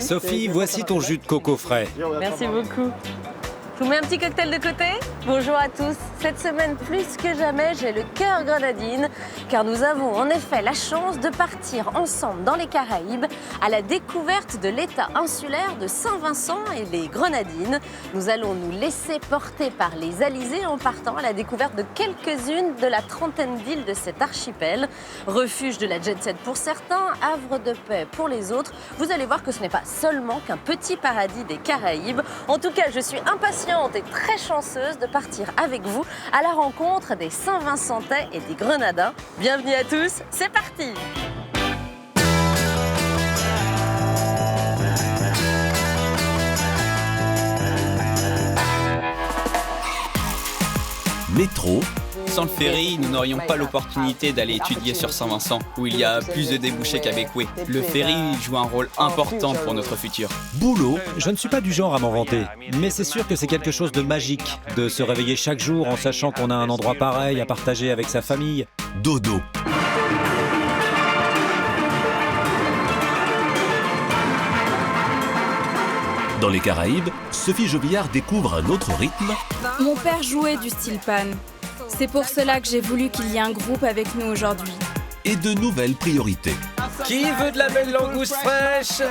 Sophie, voici ton jus de coco frais. Merci beaucoup. Je vous mets un petit cocktail de côté. Bonjour à tous. Cette semaine, plus que jamais, j'ai le cœur grenadine, car nous avons en effet la chance de partir ensemble dans les Caraïbes à la découverte de l'état insulaire de Saint-Vincent et les Grenadines. Nous allons nous laisser porter par les alizés en partant à la découverte de quelques-unes de la trentaine d'îles de cet archipel. Refuge de la jet-set pour certains, havre de paix pour les autres. Vous allez voir que ce n'est pas seulement qu'un petit paradis des Caraïbes. En tout cas, je suis impatiente et très chanceuse de partir avec vous à la rencontre des Saint-Vincentais et des Grenadins. Bienvenue à tous, c'est parti! Métro. Sans le ferry, nous n'aurions pas l'opportunité d'aller étudier sur Saint-Vincent, où il y a plus de débouchés qu'à Bécoué. Le ferry joue un rôle important pour notre futur. Boulot. Je ne suis pas du genre à m'en vanter, mais c'est sûr que c'est quelque chose de magique, de se réveiller chaque jour en sachant qu'on a un endroit pareil à partager avec sa famille. Dodo. Dans les Caraïbes, Sophie Jovillard découvre un autre rythme. Mon père jouait du steel pan. C'est pour cela que j'ai voulu qu'il y ait un groupe avec nous aujourd'hui. Et de nouvelles priorités. Qui veut de la belle langouste fraîche?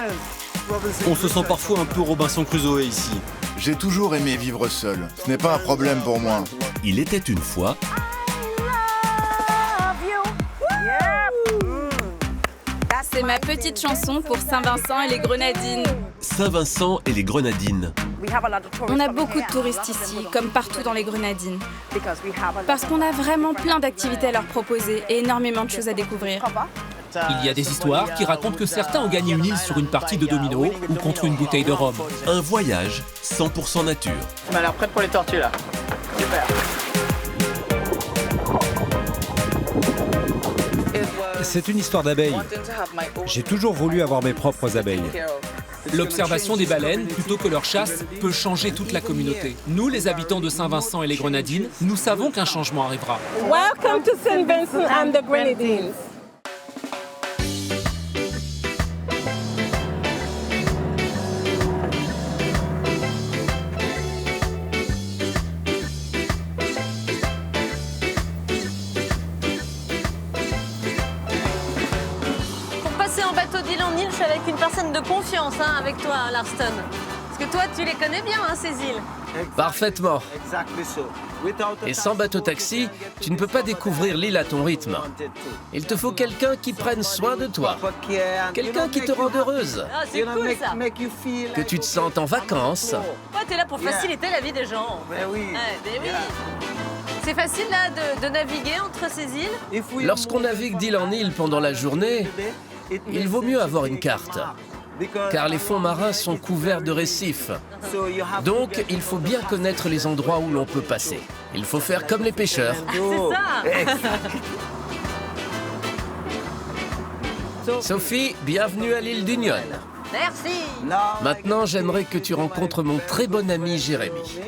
On se sent parfois un peu Robinson Crusoe ici. J'ai toujours aimé vivre seul. Ce n'est pas un problème pour moi. Il était une fois. C'est ma petite chanson pour Saint-Vincent et les Grenadines. Saint-Vincent et les Grenadines. On a beaucoup de touristes ici, comme partout dans les Grenadines. Parce qu'on a vraiment plein d'activités à leur proposer et énormément de choses à découvrir. Il y a des histoires qui racontent que certains ont gagné une île sur une partie de domino ou contre une bouteille de rhum. Un voyage 100% nature. On a l'air prête pour les tortues là. Super. C'est une histoire d'abeilles. J'ai toujours voulu avoir mes propres abeilles. L'observation des baleines, plutôt que leur chasse, peut changer toute la communauté. Nous, les habitants de Saint-Vincent et les Grenadines, nous savons qu'un changement arrivera. Welcome to St. Vincent and the Grenadines. Une personne de confiance avec toi, Larston. Parce que toi, tu les connais bien, ces îles. Parfaitement. Et sans bateau-taxi, tu ne peux pas découvrir l'île à ton rythme. Il te faut quelqu'un qui prenne soin de toi. Quelqu'un qui te rende heureuse. Ah, c'est cool, ça. Que tu te sentes en vacances. Ouais, t'es là pour faciliter la vie des gens. Ben oui. Ouais, ben oui. C'est facile, là, de naviguer entre ces îles? Lorsqu'on navigue d'île en île pendant la journée, il vaut mieux avoir une carte, car les fonds marins sont couverts de récifs. Donc, il faut bien connaître les endroits où l'on peut passer. Il faut faire comme les pêcheurs. Ah, c'est ça. Sophie, bienvenue à l'île d'Union. Merci. Maintenant, j'aimerais que tu rencontres mon très bon ami Jérémy.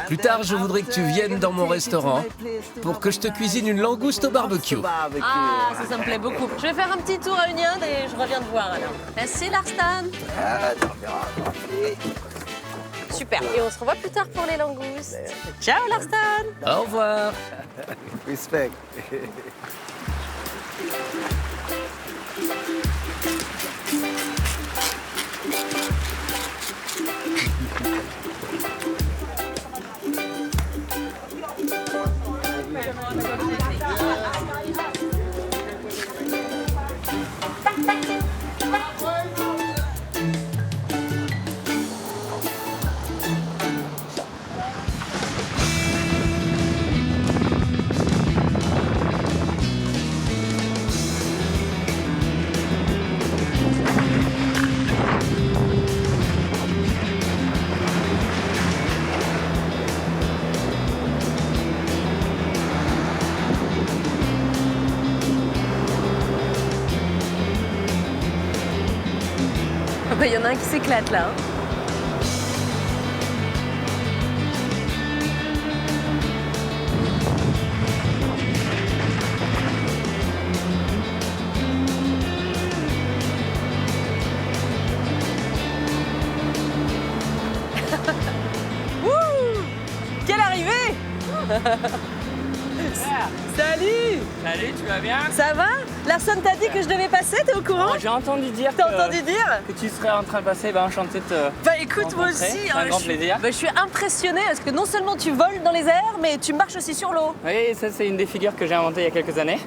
Plus tard, je voudrais que tu viennes dans mon restaurant pour que je te cuisine une langouste au barbecue. Ah, ça me plaît beaucoup. Je vais faire un petit tour à Union et je reviens te voir alors. Merci, Larston. Super. Et on se revoit plus tard pour les langoustes. Ciao, Larston. Au revoir. Respect. Il y en a un qui s'éclate là. Salut! Salut, tu vas bien? Ça va? Larson t'a dit que je devais passer, t'es au courant? J'ai entendu dire T'as entendu dire? que tu serais en train de passer, enchanté de te Bah écoute, moi rencontrer. aussi, C'est un grand plaisir. je suis impressionnée parce que non seulement tu voles dans les airs, mais tu marches aussi sur l'eau. Oui, ça c'est une des figures que j'ai inventées il y a quelques années.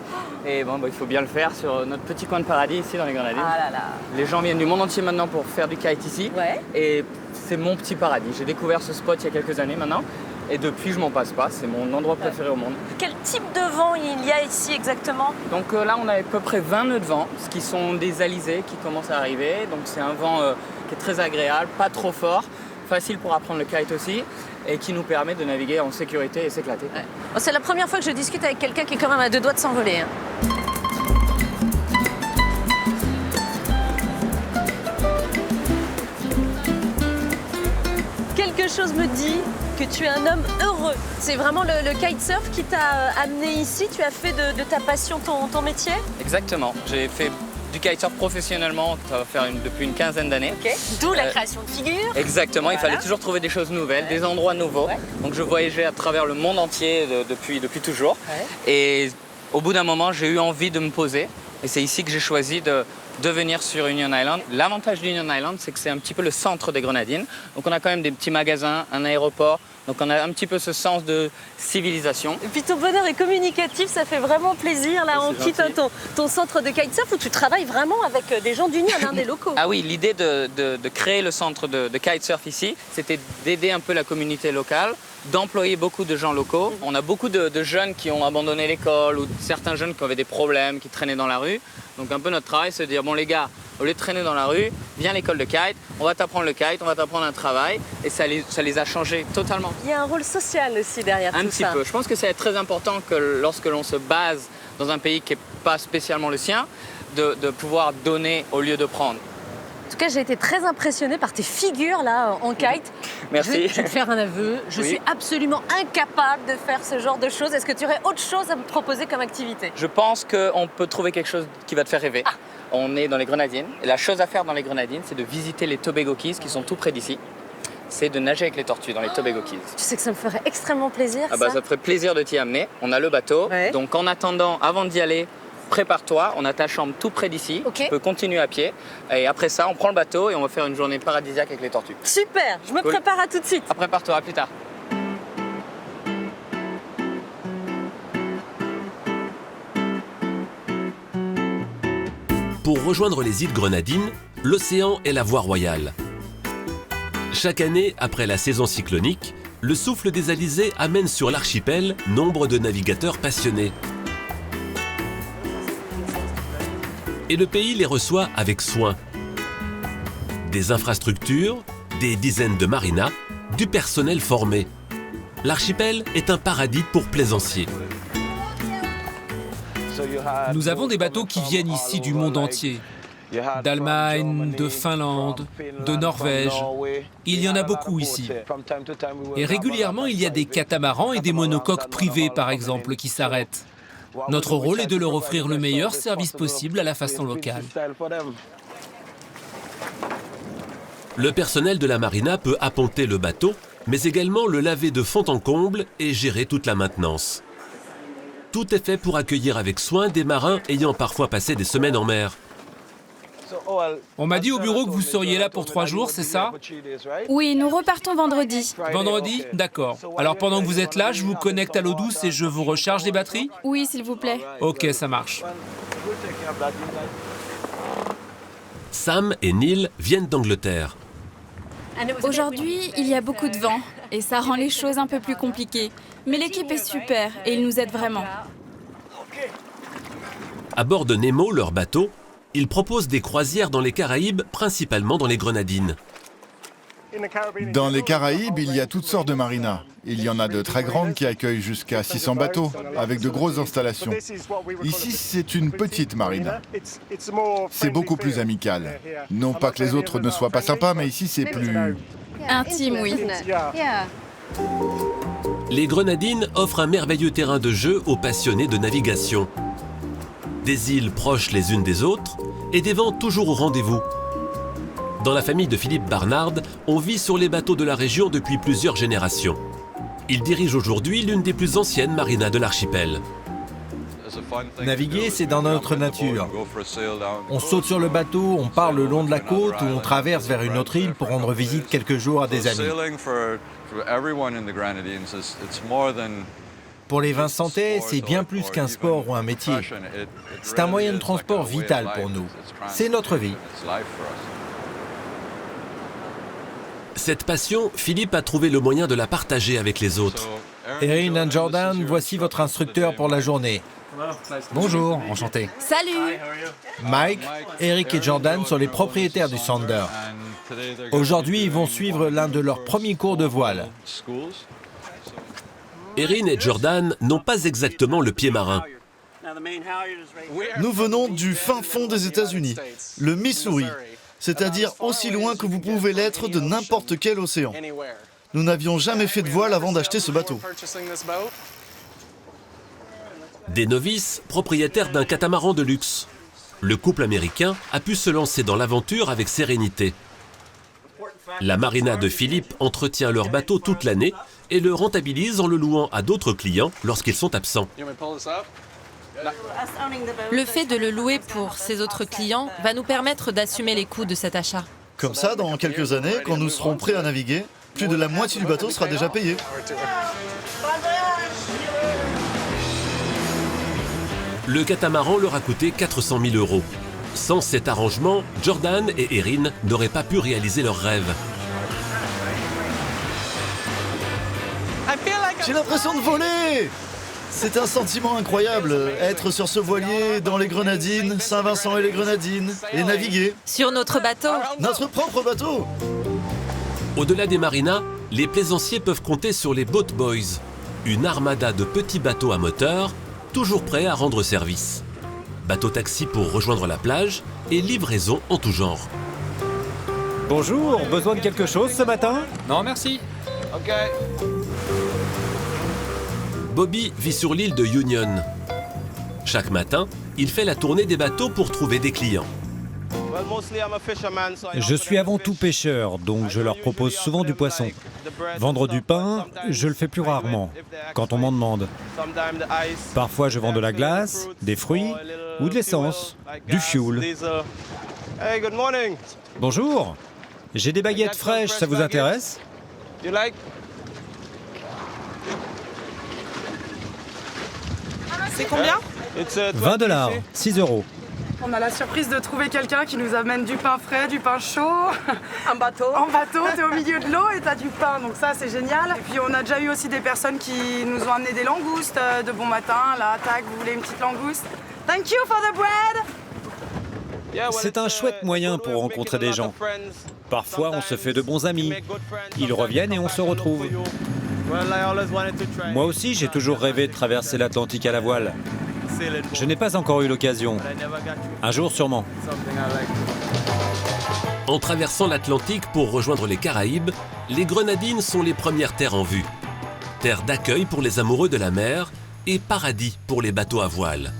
Et bon, il faut bien le faire sur notre petit coin de paradis ici dans les Grenadines. Ah là là. Les gens viennent du monde entier maintenant pour faire du kite ici. Ouais. Et c'est mon petit paradis. J'ai découvert ce spot il y a quelques années maintenant. Et depuis, je m'en passe pas. C'est mon endroit préféré au monde. Quel type de vent il y a ici exactement? Donc là, on a à peu près 20 nœuds de vent, ce qui sont des alizés qui commencent à arriver. Donc c'est un vent qui est très agréable, pas trop fort, facile pour apprendre le kite aussi, et qui nous permet de naviguer en sécurité et s'éclater. Ouais. Bon, c'est la première fois que je discute avec quelqu'un qui est quand même à 2 doigts de s'envoler. Hein. Quelque chose me dit que tu es un homme heureux. C'est vraiment le kitesurf qui t'a amené ici. Tu as fait de ta passion ton métier? Exactement. J'ai fait du kitesurf professionnellement, ça va faire depuis une quinzaine d'années. Okay. D'où la création de figures. Exactement, il fallait toujours trouver des choses nouvelles, des endroits nouveaux. Donc je voyageais à travers le monde entier depuis toujours. Et au bout d'un moment, j'ai eu envie de me poser. Et c'est ici que j'ai choisi de venir sur Union Island. L'avantage d'Union Island, c'est que c'est un petit peu le centre des Grenadines. Donc on a quand même des petits magasins, un aéroport. Donc on a un petit peu ce sens de civilisation. Et puis ton bonheur est communicatif, ça fait vraiment plaisir. Là, on quitte ton centre de kitesurf où tu travailles vraiment avec des gens d'Union, des locaux. Ah oui, l'idée de créer le centre de kitesurf ici, c'était d'aider un peu la communauté locale, d'employer beaucoup de gens locaux. On a beaucoup de jeunes qui ont abandonné l'école ou certains jeunes qui avaient des problèmes, qui traînaient dans la rue. Donc un peu notre travail, c'est de dire, bon les gars, au lieu de traîner dans la rue, viens à l'école de kite, on va t'apprendre le kite, on va t'apprendre un travail. Et ça les a changés totalement. Il y a un rôle social aussi derrière tout ça. Un petit peu. Je pense que c'est très important que lorsque l'on se base dans un pays qui n'est pas spécialement le sien, de pouvoir donner au lieu de prendre. En tout cas, j'ai été très impressionnée par tes figures là en kite. Merci. Je vais te faire un aveu. Je suis absolument incapable de faire ce genre de choses. Est-ce que tu aurais autre chose à me proposer comme activité? Je pense qu'on peut trouver quelque chose qui va te faire rêver. On est dans les Grenadines. Et la chose à faire dans les Grenadines, c'est de visiter les Tobago Keys qui sont tout près d'ici. C'est de nager avec les tortues dans les Tobago Keys. Tu sais que ça me ferait extrêmement plaisir. Ça te ferait plaisir de t'y amener. On a le bateau. Donc en attendant, avant d'y aller, prépare-toi, on a ta chambre tout près d'ici, tu peux continuer à pied. Et après ça, on prend le bateau et on va faire une journée paradisiaque avec les tortues. Super, je me prépare à tout de suite. Prépare-toi, à plus tard. Pour rejoindre les îles Grenadines, l'océan est la voie royale. Chaque année, après la saison cyclonique, le souffle des alizés amène sur l'archipel nombre de navigateurs passionnés. Et le pays les reçoit avec soin. Des infrastructures, des dizaines de marinas, du personnel formé. L'archipel est un paradis pour plaisanciers. Nous avons des bateaux qui viennent ici du monde entier. D'Allemagne, de Finlande, de Norvège. Il y en a beaucoup ici. Et régulièrement, il y a des catamarans et des monocoques privés, par exemple, qui s'arrêtent. Notre rôle est de leur offrir le meilleur service possible à la façon locale. Le personnel de la marina peut apponter le bateau, mais également le laver de fond en comble et gérer toute la maintenance. Tout est fait pour accueillir avec soin des marins ayant parfois passé des semaines en mer. On m'a dit au bureau que vous seriez là pour 3 jours, c'est ça? Oui, nous repartons vendredi. Vendredi? D'accord. Alors pendant que vous êtes là, je vous connecte à l'eau douce et je vous recharge les batteries? Oui, s'il vous plaît. Ok, ça marche. Sam et Neil viennent d'Angleterre. Aujourd'hui, il y a beaucoup de vent et ça rend les choses un peu plus compliquées. Mais l'équipe est super et ils nous aident vraiment. À bord de Nemo, leur bateau, ils proposent des croisières dans les Caraïbes, principalement dans les Grenadines. Dans les Caraïbes, il y a toutes sortes de marinas. Il y en a de très grandes qui accueillent jusqu'à 600 bateaux, avec de grosses installations. Ici, c'est une petite marina. C'est beaucoup plus amical. Non pas que les autres ne soient pas sympas, mais ici, c'est plus... Intime, oui. Les Grenadines offrent un merveilleux terrain de jeu aux passionnés de navigation. Des îles proches les unes des autres et des vents toujours au rendez-vous. Dans la famille de Philippe Barnard, on vit sur les bateaux de la région depuis plusieurs générations. Il dirige aujourd'hui l'une des plus anciennes marinas de l'archipel. Naviguer, c'est dans notre nature. On saute sur le bateau, on part le long de la côte ou on traverse vers une autre île pour rendre visite quelques jours à des amis. Pour les Vincentais, c'est bien plus qu'un sport ou un métier. C'est un moyen de transport vital pour nous. C'est notre vie. Cette passion, Philippe a trouvé le moyen de la partager avec les autres. Erin et Jordan, voici votre instructeur pour la journée. Bonjour, enchanté. Salut! Mike, Eric et Jordan sont les propriétaires du Sander. Aujourd'hui, ils vont suivre l'un de leurs premiers cours de voile. Erin et Jordan n'ont pas exactement le pied marin. Nous venons du fin fond des États-Unis, le Missouri, c'est-à-dire aussi loin que vous pouvez l'être de n'importe quel océan. Nous n'avions jamais fait de voile avant d'acheter ce bateau. Des novices propriétaires d'un catamaran de luxe. Le couple américain a pu se lancer dans l'aventure avec sérénité. La marina de Philippe entretient leur bateau toute l'année et le rentabilise en le louant à d'autres clients lorsqu'ils sont absents. Le fait de le louer pour ces autres clients va nous permettre d'assumer les coûts de cet achat. Comme ça, dans quelques années, quand nous serons prêts à naviguer, plus de la moitié du bateau sera déjà payé. Le catamaran leur a coûté 400 000 €. Sans cet arrangement, Jordan et Erin n'auraient pas pu réaliser leurs rêves. J'ai l'impression de voler! C'est un sentiment incroyable, être sur ce voilier dans les Grenadines, Saint-Vincent et les Grenadines, et naviguer. Sur notre bateau? Notre propre bateau! Au-delà des marinas, les plaisanciers peuvent compter sur les Boat Boys, une armada de petits bateaux à moteur, toujours prêts à rendre service. Bateau-taxi pour rejoindre la plage et livraison en tout genre. Bonjour, besoin de quelque chose ce matin? Non, merci. Bobby vit sur l'île de Union. Chaque matin, il fait la tournée des bateaux pour trouver des clients. Je suis avant tout pêcheur, donc je leur propose souvent du poisson. Vendre du pain, je le fais plus rarement, quand on m'en demande. Parfois je vends de la glace, des fruits ou de l'essence, du fioul. Bonjour, j'ai des baguettes fraîches, ça vous intéresse? C'est combien? 20 $, 6 €. On a la surprise de trouver quelqu'un qui nous amène du pain frais, du pain chaud. En bateau. En bateau, t'es au milieu de l'eau et t'as du pain, donc ça c'est génial. Et puis on a déjà eu aussi des personnes qui nous ont amené des langoustes de bon matin. Là, tac, vous voulez une petite langouste? Thank you for the bread! C'est un chouette moyen pour rencontrer des gens. Parfois, on se fait de bons amis. Ils reviennent et on se retrouve. Moi aussi, j'ai toujours rêvé de traverser l'Atlantique à la voile. Je n'ai pas encore eu l'occasion. Un jour sûrement. En traversant l'Atlantique pour rejoindre les Caraïbes, les Grenadines sont les premières terres en vue. Terre d'accueil pour les amoureux de la mer et paradis pour les bateaux à voile.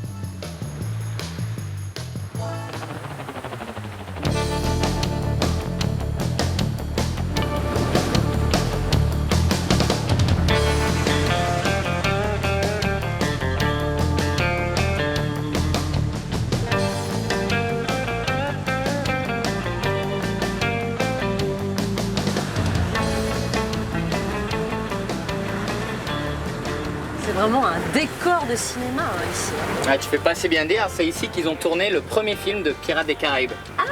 Vraiment un décor de cinéma ici. Ah, tu fais pas assez bien dire, c'est ici qu'ils ont tourné le premier film de Pirates des Caraïbes. Ah,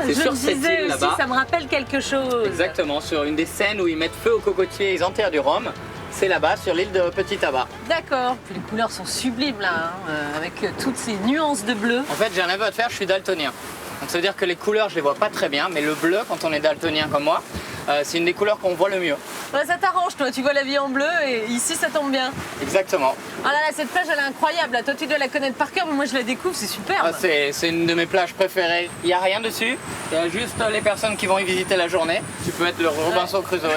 c'est je sur me cette disais île aussi, là-bas. ça me rappelle quelque chose. Exactement, sur une des scènes où ils mettent feu au cocotier et ils enterrent du rhum, c'est là-bas, sur l'île de Petit Tabac. D'accord. Puis les couleurs sont sublimes là, hein, avec toutes ces nuances de bleu. En fait, j'ai un aveu à te faire, je suis daltonien. Donc ça veut dire que les couleurs, je les vois pas très bien, mais le bleu, quand on est daltonien comme moi, c'est une des couleurs qu'on voit le mieux. Ouais, ça t'arrange, toi, tu vois la vie en bleu et ici ça tombe bien. Exactement. Ah là là, cette plage elle est incroyable, là. Toi tu dois la connaître par cœur, mais moi je la découvre, c'est superbe. Ah, c'est une de mes plages préférées. Il n'y a rien dessus, il y a juste les personnes qui vont y visiter la journée. Tu peux mettre le Robinson Crusoe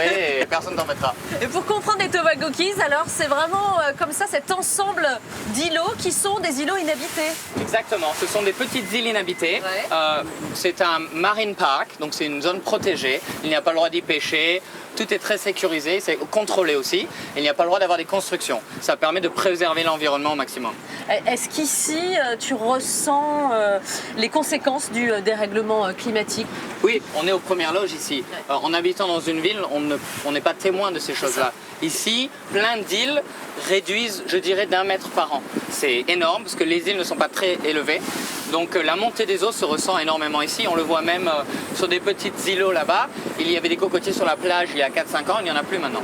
et personne t'en mettra. Et pour comprendre les Tobago Keys, alors c'est vraiment comme ça cet ensemble d'îlots qui sont des îlots inhabités. Exactement, ce sont des petites îles inhabitées. Ouais. C'est un marine park, donc c'est une zone protégée. Il n'y a pas le droit d'y pêcher. Tout est très sécurisé, c'est contrôlé aussi. Il n'y a pas le droit d'avoir des constructions. Ça permet de préserver l'environnement au maximum. Est-ce qu'ici, tu ressens les conséquences du dérèglement climatique? Oui, on est aux premières loges ici. En habitant dans une ville, on n'est pas témoin de ces choses-là. Ici, plein d'îles réduisent, je dirais, d'1 mètre par an. C'est énorme parce que les îles ne sont pas très élevées. Donc la montée des eaux se ressent énormément ici. On le voit même sur des petites îlots là-bas. Il y avait des cocotiers sur la plage il y a 4-5 ans, il n'y en a plus maintenant.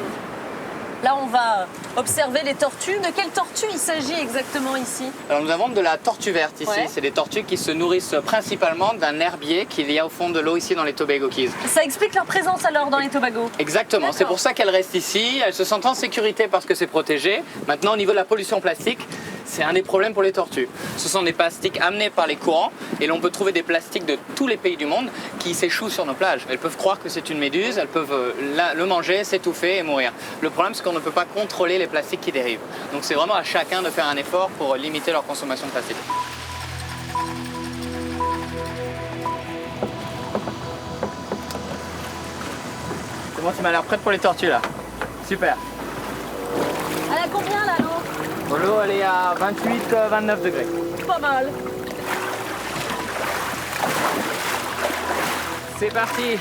Là, on va observer les tortues. De quelle tortue il s'agit exactement ici? Alors, nous avons de la tortue verte ici. Ouais. C'est des tortues qui se nourrissent principalement d'un herbier qu'il y a au fond de l'eau ici dans les Tobago Keys. Ça explique leur présence alors dans les Tobago? Exactement. C'est pour ça qu'elles restent ici. Elles se sentent en sécurité parce que c'est protégé. Maintenant, au niveau de la pollution plastique, c'est un des problèmes pour les tortues. Ce sont des plastiques amenés par les courants et l'on peut trouver des plastiques de tous les pays du monde qui s'échouent sur nos plages. Elles peuvent croire que c'est une méduse, elles peuvent le manger, s'étouffer et mourir. Le problème, c'est qu'on ne peut pas contrôler les plastiques qui dérivent. Donc c'est vraiment à chacun de faire un effort pour limiter leur consommation de plastique. C'est bon, tu m'as l'air prête pour les tortues là. Super. Elle est à combien là, l'eau? L'eau, elle est à 28-29 degrés. Pas mal. C'est parti.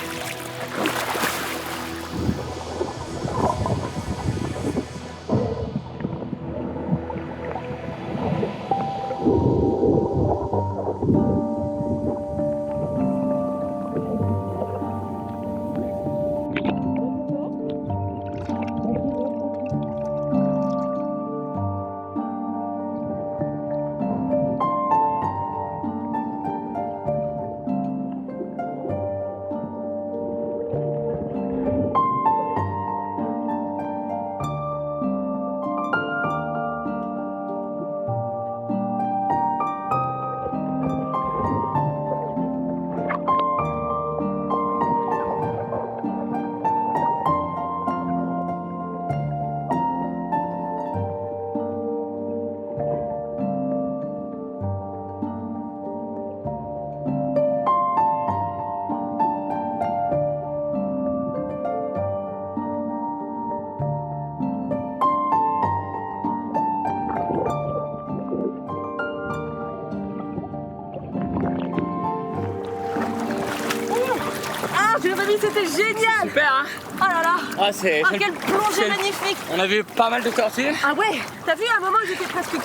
C'était génial! Super, hein? Oh là là! Ah, quelle plongée magnifique! On a vu pas mal de tortues. Ah ouais! T'as vu, à un moment, ils étaient presque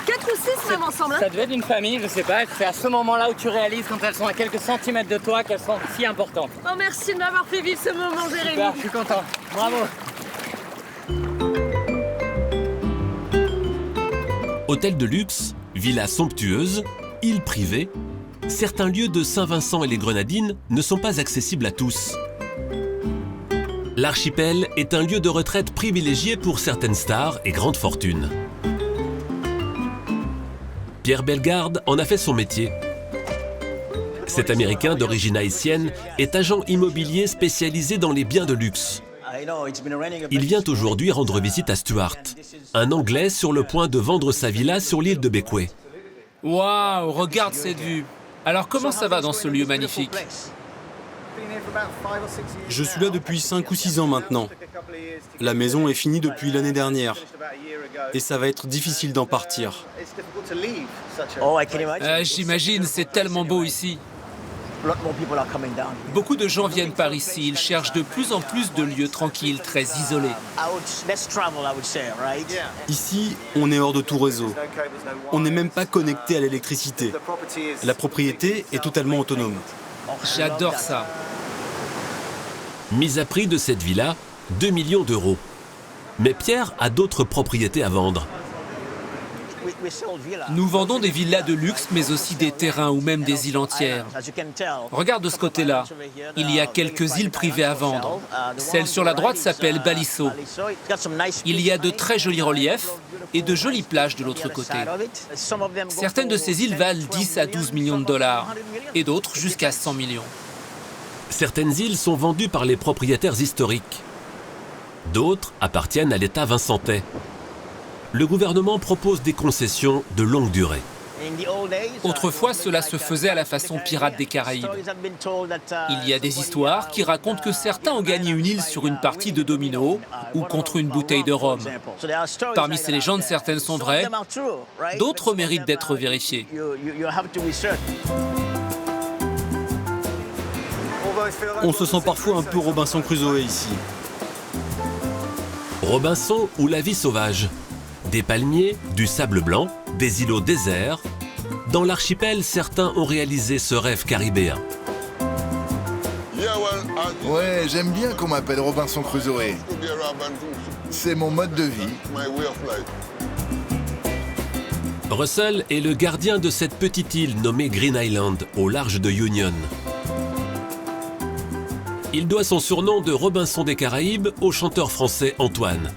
4 ou 6 même ensemble. Hein? Ça devait être une famille, je sais pas. C'est à ce moment-là où tu réalises, quand elles sont à quelques centimètres de toi, qu'elles sont si importantes. Oh, merci de m'avoir fait vivre ce moment, Jérémy. Super, je suis content. Bravo! Hôtel de luxe, villa somptueuse, île privée, certains lieux de Saint-Vincent et les Grenadines ne sont pas accessibles à tous. L'archipel est un lieu de retraite privilégié pour certaines stars et grandes fortunes. Pierre Bellegarde en a fait son métier. Cet Américain d'origine haïtienne est agent immobilier spécialisé dans les biens de luxe. Il vient aujourd'hui rendre visite à Stuart, un Anglais sur le point de vendre sa villa sur l'île de Bequia. Waouh, regarde cette vue! Alors comment ça va dans ce lieu magnifique? Je suis là depuis 5 ou 6 ans maintenant. La maison est finie depuis l'année dernière. Et ça va être difficile d'en partir. J'imagine, c'est tellement beau ici. Beaucoup de gens viennent par ici. Ils cherchent de plus en plus de lieux tranquilles, très isolés. Ici, on est hors de tout réseau. On n'est même pas connecté à l'électricité. La propriété est totalement autonome. J'adore ça. Mise à prix de cette villa, 2 millions d'euros. Mais Pierre a d'autres propriétés à vendre. Nous vendons des villas de luxe, mais aussi des terrains ou même des îles entières. Regarde de ce côté-là. Il y a quelques îles privées à vendre. Celle sur la droite s'appelle Baliso. Il y a de très jolis reliefs et de jolies plages de l'autre côté. Certaines de ces îles valent 10 à 12 millions de dollars et d'autres jusqu'à 100 millions. Certaines îles sont vendues par les propriétaires historiques. D'autres appartiennent à l'État vincentais. Le gouvernement propose des concessions de longue durée. Autrefois, cela se faisait à la façon Pirates des Caraïbes. Il y a des histoires qui racontent que certains ont gagné une île sur une partie de domino ou contre une bouteille de rhum. Parmi ces légendes, certaines sont vraies, d'autres méritent d'être vérifiées. On se sent parfois un peu Robinson Crusoe ici. Robinson ou la vie sauvage. Des palmiers, du sable blanc, des îlots déserts. Dans l'archipel, certains ont réalisé ce rêve caribéen. Ouais, j'aime bien qu'on m'appelle Robinson Crusoe. C'est mon mode de vie. Russell est le gardien de cette petite île nommée Green Island, au large de Union. Il doit son surnom de Robinson des Caraïbes au chanteur français Antoine.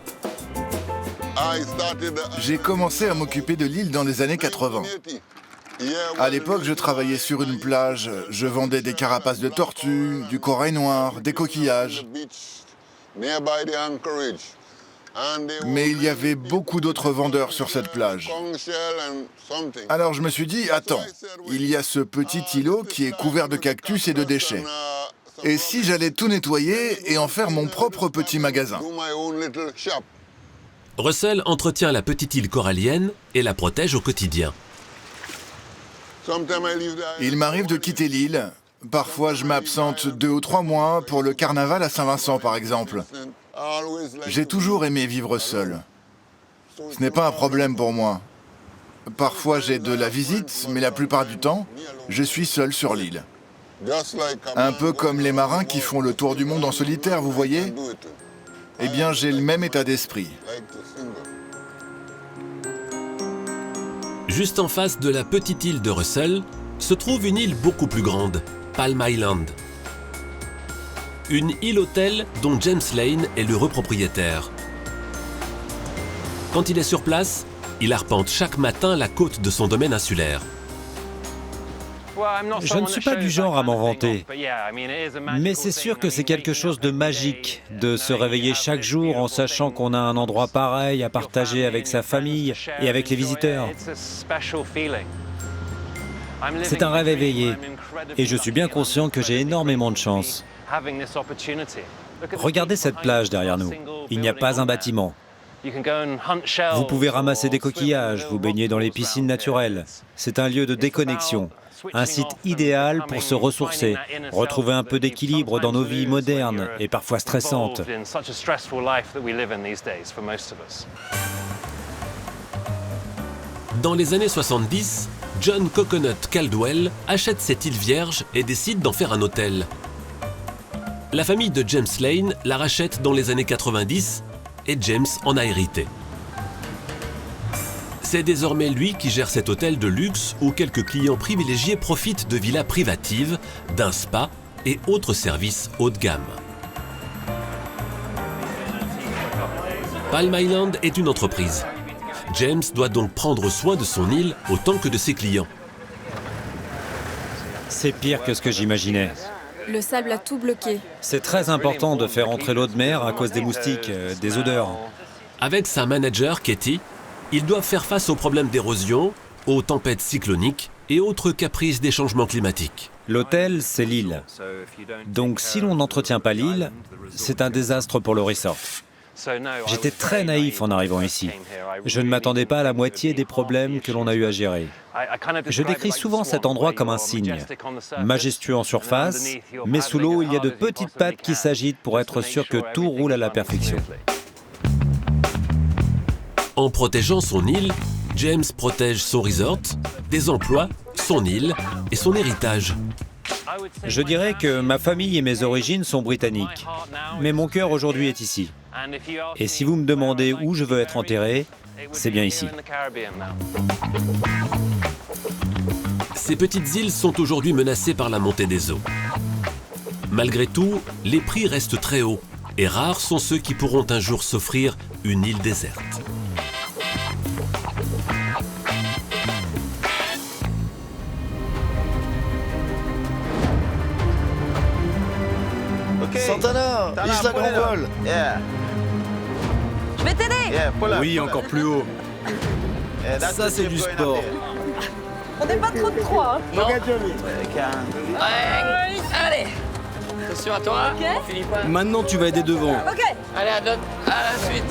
J'ai commencé à m'occuper de l'île dans les années 80. À l'époque, je travaillais sur une plage, je vendais des carapaces de tortues, du corail noir, des coquillages. Mais il y avait beaucoup d'autres vendeurs sur cette plage. Alors je me suis dit, attends, il y a ce petit îlot qui est couvert de cactus et de déchets. Et si j'allais tout nettoyer et en faire mon propre petit magasin? Russell entretient la petite île corallienne et la protège au quotidien. Il m'arrive de quitter l'île. Parfois, je m'absente 2 ou 3 mois pour le carnaval à Saint-Vincent, par exemple. J'ai toujours aimé vivre seul. Ce n'est pas un problème pour moi. Parfois, j'ai de la visite, mais la plupart du temps, je suis seul sur l'île. Un peu comme les marins qui font le tour du monde en solitaire, vous voyez? Eh bien, j'ai le même état d'esprit. Juste en face de la petite île de Russell, se trouve une île beaucoup plus grande, Palm Island. Une île-hôtel dont James Lane est l'heureux propriétaire. Quand il est sur place, il arpente chaque matin la côte de son domaine insulaire. Je ne suis pas du genre à m'en vanter, mais c'est sûr que c'est quelque chose de magique de se réveiller chaque jour en sachant qu'on a un endroit pareil à partager avec sa famille et avec les visiteurs. C'est un rêve éveillé et je suis bien conscient que j'ai énormément de chance. Regardez cette plage derrière nous, il n'y a pas un bâtiment. Vous pouvez ramasser des coquillages, vous baigner dans les piscines naturelles. C'est un lieu de déconnexion. Un site idéal pour se ressourcer, retrouver un peu d'équilibre dans nos vies modernes et parfois stressantes. Dans les années 70, John Coconut Caldwell achète cette île vierge et décide d'en faire un hôtel. La famille de James Lane la rachète dans les années 90 et James en a hérité. C'est désormais lui qui gère cet hôtel de luxe où quelques clients privilégiés profitent de villas privatives, d'un spa et autres services haut de gamme. Palm Island est une entreprise. James doit donc prendre soin de son île autant que de ses clients. C'est pire que ce que j'imaginais. Le sable a tout bloqué. C'est très important de faire entrer l'eau de mer à cause des moustiques, des odeurs. Avec sa manager, Katie, ils doivent faire face aux problèmes d'érosion, aux tempêtes cycloniques et autres caprices des changements climatiques. L'hôtel, c'est l'île. Donc si l'on n'entretient pas l'île, c'est un désastre pour le resort. J'étais très naïf en arrivant ici. Je ne m'attendais pas à la moitié des problèmes que l'on a eu à gérer. Je décris souvent cet endroit comme un cygne. Majestueux en surface, mais sous l'eau, il y a de petites pattes qui s'agitent pour être sûr que tout roule à la perfection. En protégeant son île, James protège son resort, des emplois, son île et son héritage. Je dirais que ma famille et mes origines sont britanniques, mais mon cœur aujourd'hui est ici. Et si vous me demandez où je veux être enterré, c'est bien ici. Ces petites îles sont aujourd'hui menacées par la montée des eaux. Malgré tout, les prix restent très hauts et rares sont ceux qui pourront un jour s'offrir une île déserte. Santana, Isla Grand Vol. Je vais t'aider. Oui, encore plus haut. Ça, c'est du sport. On n'est pas trop de trois. Hein. Non. Allez. Attention à toi, Philippe. Maintenant, tu vas aider devant. Ok. Allez, à la suite.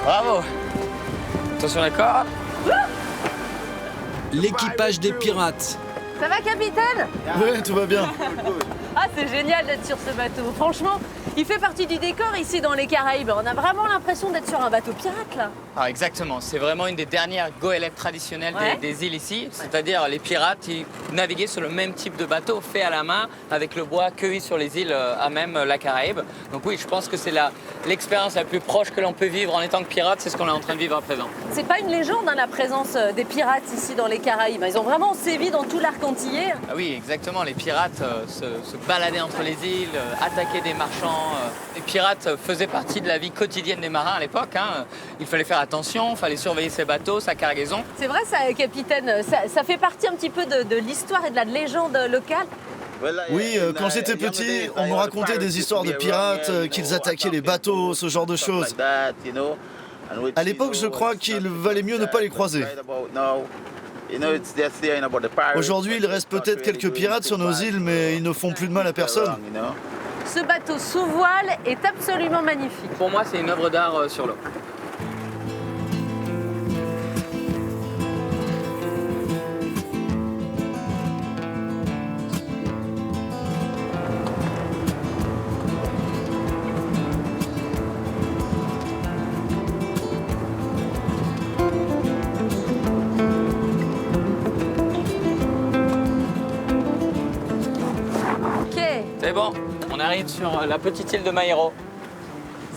Bravo. Attention à la corde. L'équipage des pirates. Ça va, capitaine? Ouais, tout va bien. Ah, c'est génial d'être sur ce bateau. Franchement, il fait partie du décor ici dans les Caraïbes. On a vraiment l'impression d'être sur un bateau pirate, là. Ah, exactement, c'est vraiment une des dernières goélettes traditionnelles des îles ici. C'est-à-dire les pirates, ils naviguaient sur le même type de bateau fait à la main avec le bois cueilli sur les îles à même la Caraïbe. Donc oui, je pense que c'est l'expérience la plus proche que l'on peut vivre en étant que pirate, c'est ce qu'on est en train de vivre à présent. C'est pas une légende, hein, la présence des pirates ici dans les Caraïbes. Ils ont vraiment sévi dans tout l'arc antillais. Ah oui, exactement, les pirates se baladaient entre les îles, attaquaient des marchands. Les pirates faisaient partie de la vie quotidienne des marins à l'époque. Hein. Il fallait faire attention, il fallait surveiller ses bateaux, sa cargaison. C'est vrai ça, capitaine, ça fait partie un petit peu de l'histoire et de la légende locale. Oui, quand j'étais petit, on me racontait des histoires de pirates, qu'ils attaquaient les bateaux, ce genre de choses. À l'époque, je crois qu'il valait mieux ne pas les croiser. Aujourd'hui, il reste peut-être quelques pirates sur nos îles, mais ils ne font plus de mal à personne. Ce bateau sous voile est absolument magnifique. Pour moi, c'est une œuvre d'art sur l'eau. C'est bon, on arrive sur la petite île de Maïro.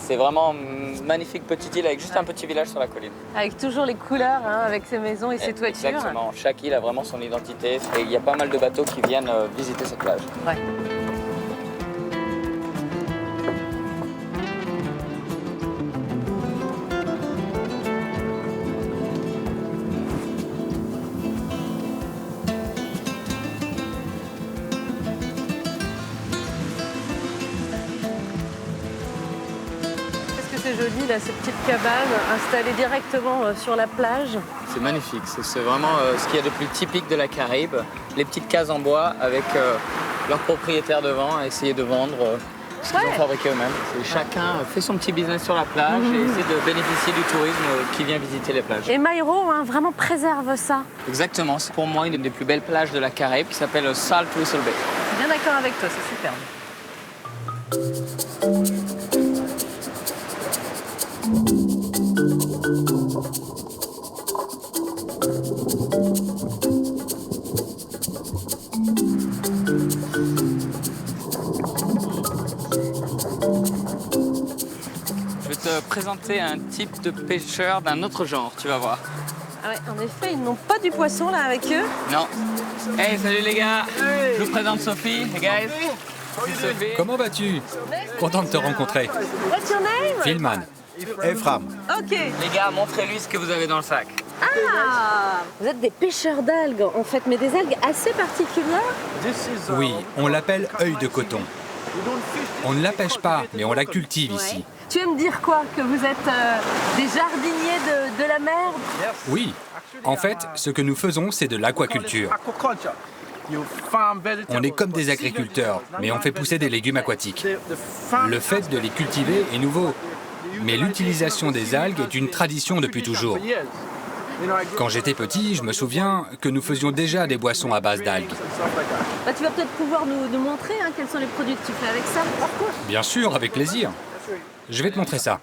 C'est vraiment une magnifique petite île avec juste un petit village sur la colline. Avec toujours les couleurs, hein, avec ses maisons et ses toitures. Exactement, chaque île a vraiment son identité et il y a pas mal de bateaux qui viennent visiter cette plage. Ouais. C'est joli là, ces petites cabanes installées directement sur la plage. C'est magnifique, c'est vraiment ce qu'il y a de plus typique de la Caraïbe. Les petites cases en bois avec leurs propriétaires devant à essayer de vendre ce qu'ils ont fabriqué eux-mêmes. Chacun fait son petit business sur la plage et essaie de bénéficier du tourisme qui vient visiter les plages. Et Maïro vraiment préserve ça. Exactement, c'est pour moi une des plus belles plages de la Caraïbe qui s'appelle Salt Whistle Bay. Je suis bien d'accord avec toi, c'est superbe. Je vais te présenter un type de pêcheur d'un autre genre, tu vas voir. Ah ouais, en effet, ils n'ont pas du poisson là avec eux. Non. Hey, salut les gars. Je vous présente Sophie, les guys. Sophie. Comment vas-tu? Content de te rencontrer. What's your name? Philman. Ephraim. Ok. Les gars, montrez-lui ce que vous avez dans le sac. Ah, vous êtes des pêcheurs d'algues en fait, mais des algues assez particulières. Oui, on l'appelle œil de coton. On ne la pêche pas, mais on la cultive ici. Tu veux me dire quoi? Que vous êtes des jardiniers de la mer? Oui. En fait, ce que nous faisons, c'est de l'aquaculture. On est comme des agriculteurs, mais on fait pousser des légumes aquatiques. Le fait de les cultiver est nouveau, mais l'utilisation des algues est une tradition depuis toujours. Quand j'étais petit, je me souviens que nous faisions déjà des boissons à base d'algues. Bah, tu vas peut-être pouvoir nous montrer quels sont les produits que tu fais avec ça. Bien sûr, avec plaisir. Je vais te montrer ça.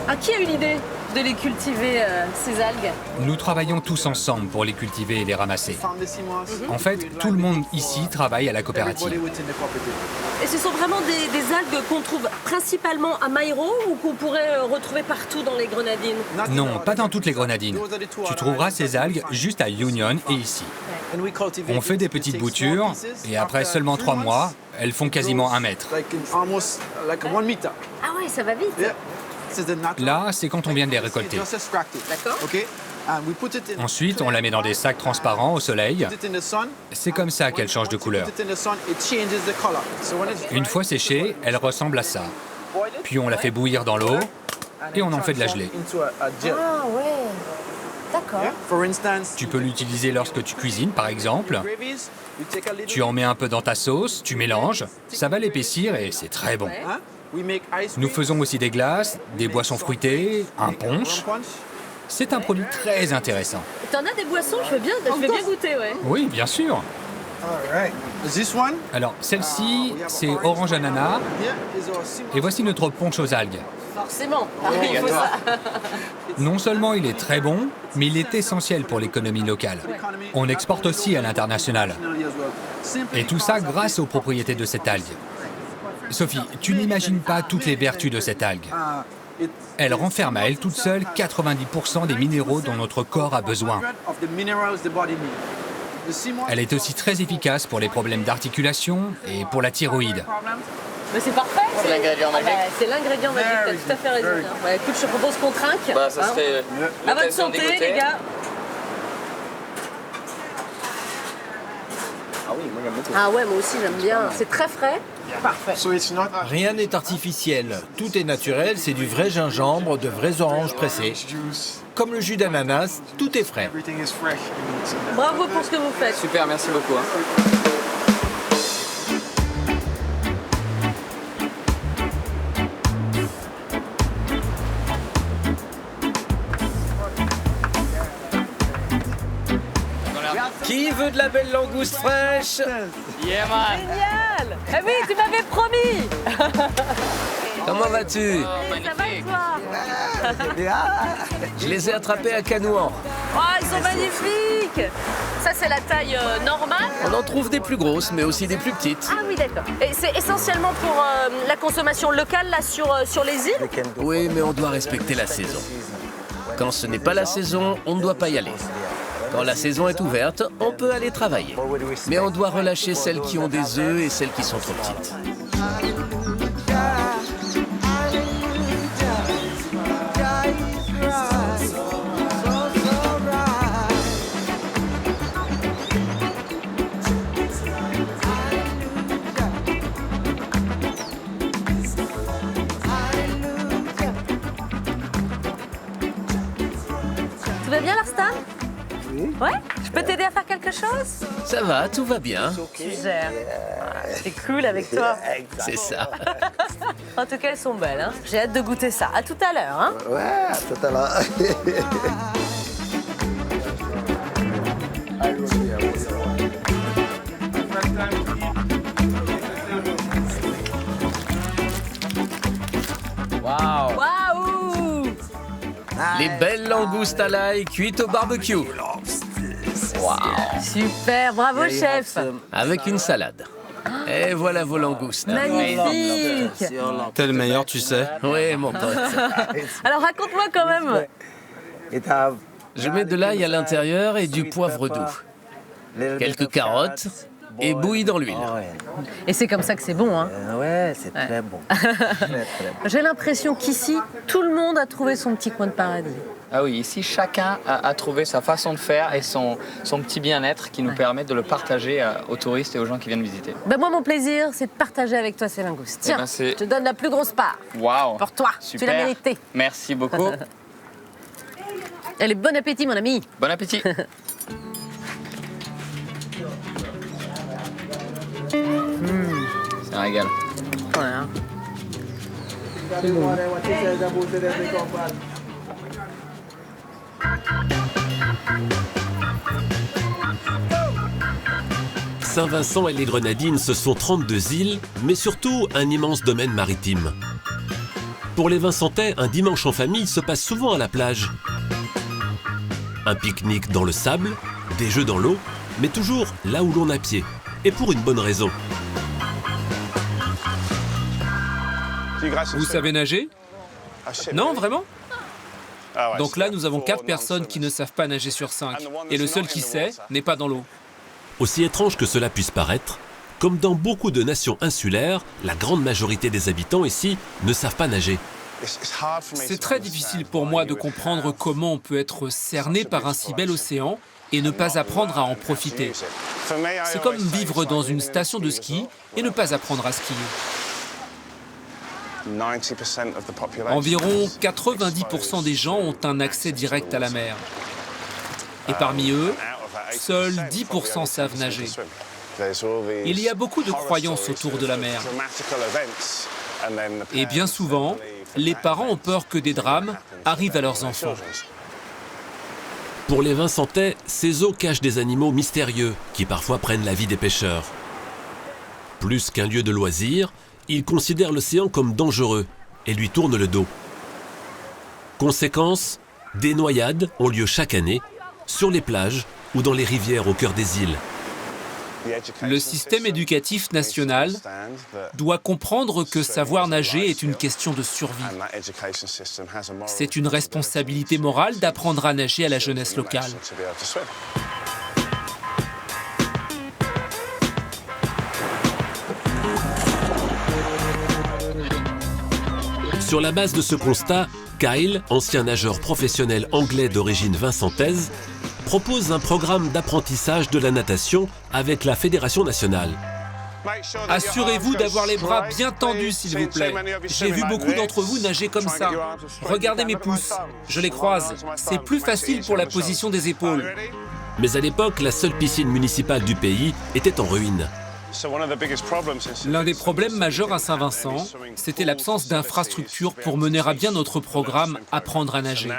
Ah, qui a eu l'idée? de les cultiver, ces algues? Nous travaillons tous ensemble pour les cultiver et les ramasser. En fait, tout le monde ici travaille à la coopérative. Et ce sont vraiment des algues qu'on trouve principalement à Mairo ou qu'on pourrait retrouver partout dans les Grenadines? Non, pas dans toutes les Grenadines. Tu trouveras ces algues juste à Union et ici. On fait des petites boutures et après seulement 3 mois, elles font quasiment 1 mètre. Ah ouais, ça va vite. Là, c'est quand on vient de les récolter. D'accord. Ensuite, on la met dans des sacs transparents au soleil. C'est comme ça qu'elle change de couleur. Une fois séchée, elle ressemble à ça. Puis on la fait bouillir dans l'eau et on en fait de la gelée. Ah ouais, d'accord. Tu peux l'utiliser lorsque tu cuisines, par exemple. Tu en mets un peu dans ta sauce, tu mélanges, ça va l'épaissir et c'est très bon. Nous faisons aussi des glaces, des boissons fruitées, un punch. C'est un produit très intéressant. T'en as des boissons? Je veux bien goûter, ouais. Oui, bien sûr. Alors, celle-ci, c'est orange ananas. Et voici notre punch aux algues. Forcément, il faut ça. Non seulement il est très bon, mais il est essentiel pour l'économie locale. On exporte aussi à l'international. Et tout ça grâce aux propriétés de cette algue. Sophie, tu n'imagines pas toutes les vertus de cette algue. Elle renferme à elle toute seule 90% des minéraux dont notre corps a besoin. Elle est aussi très efficace pour les problèmes d'articulation et pour la thyroïde. Mais c'est parfait. C'est l'ingrédient magique. C'est l'ingrédient magique, t'as tout à fait raison. Bah, écoute, je te propose qu'on trinque. Bah, ça serait à votre santé, les gars. Ah ouais, moi aussi j'aime bien. C'est très frais. Parfait. Rien n'est artificiel. Tout est naturel, c'est du vrai gingembre, de vraies oranges pressées. Comme le jus d'ananas, tout est frais. Bravo pour ce que vous faites. Super, merci beaucoup. Qui veut de la belle langouste fraîche? Yeah, man. Génial. Eh oui, tu m'avais promis. Comment vas-tu? Ça va et toi? Je les ai attrapés à Canouan. Oh, ils sont magnifiques. Ça, c'est la taille normale? On en trouve des plus grosses, mais aussi des plus petites. Ah oui, d'accord. Et c'est essentiellement pour la consommation locale, là, sur les îles? Oui, mais on doit respecter la saison. Quand ce n'est pas la saison, on ne doit pas y aller. Quand la saison est ouverte, on peut aller travailler. Mais on doit relâcher celles qui ont des œufs et celles qui sont trop petites. Tout va bien, Larstan? Ouais? Je peux t'aider à faire quelque chose? Ça va, tout va bien. Tu gères. C'est cool avec toi. C'est ça. En tout cas, elles sont belles. Hein? J'ai hâte de goûter ça. À tout à l'heure. Hein? Ouais, à tout à l'heure. Waouh! Waouh! Les belles langoustes à l'ail cuites au barbecue. Waouh! Super, bravo chef. Avec une salade. Et voilà vos langoustes. Magnifique. T'es le meilleur, tu sais. Oui, mon pote. Alors raconte-moi quand même. Je mets de l'ail à l'intérieur et du poivre doux. Quelques carottes et bouilli dans l'huile. Et c'est comme ça que c'est bon, hein? Ouais, c'est très bon. J'ai l'impression qu'ici, tout le monde a trouvé son petit coin de paradis. Ah oui, ici, chacun a trouvé sa façon de faire et son petit bien-être qui nous permet de le partager aux touristes et aux gens qui viennent visiter. Ben moi, mon plaisir, c'est de partager avec toi ces langoustes. Tiens, je te donne la plus grosse part. Waouh! Pour toi, super. Tu l'as mérité. Merci beaucoup. Allez, bon appétit, mon ami. Bon appétit. C'est un régal. Voilà. C'est bon. Saint-Vincent et les Grenadines, ce sont 32 îles, mais surtout un immense domaine maritime. Pour les Vincentais, un dimanche en famille se passe souvent à la plage. Un pique-nique dans le sable, des jeux dans l'eau, mais toujours là où l'on a pied. Et pour une bonne raison. Vous savez nager? Non, vraiment? Donc là, nous avons 4 personnes qui ne savent pas nager sur 5. Et le seul qui sait n'est pas dans l'eau. Aussi étrange que cela puisse paraître, comme dans beaucoup de nations insulaires, la grande majorité des habitants ici ne savent pas nager. C'est très difficile pour moi de comprendre comment on peut être cerné par un si bel océan et ne pas apprendre à en profiter. C'est comme vivre dans une station de ski et ne pas apprendre à skier. Environ 90% des gens ont un accès direct à la mer. Et parmi eux, seuls 10% savent nager. Il y a beaucoup de croyances autour de la mer. Et bien souvent, les parents ont peur que des drames arrivent à leurs enfants. Pour les Vincentais, ces eaux cachent des animaux mystérieux qui parfois prennent la vie des pêcheurs. Plus qu'un lieu de loisirs, ils considèrent l'océan comme dangereux et lui tournent le dos. Conséquence, des noyades ont lieu chaque année, sur les plages ou dans les rivières au cœur des îles. Le système éducatif national doit comprendre que savoir nager est une question de survie. C'est une responsabilité morale d'apprendre à nager à la jeunesse locale. Sur la base de ce constat, Kyle, ancien nageur professionnel anglais d'origine vincentaise, propose un programme d'apprentissage de la natation avec la Fédération nationale. Assurez-vous d'avoir les bras bien tendus, s'il vous plaît. J'ai vu beaucoup d'entre vous nager comme ça. Regardez mes pouces, je les croise. C'est plus facile pour la position des épaules. Mais à l'époque, la seule piscine municipale du pays était en ruine. L'un des problèmes majeurs à Saint-Vincent, c'était l'absence d'infrastructures pour mener à bien notre programme « Apprendre à nager ».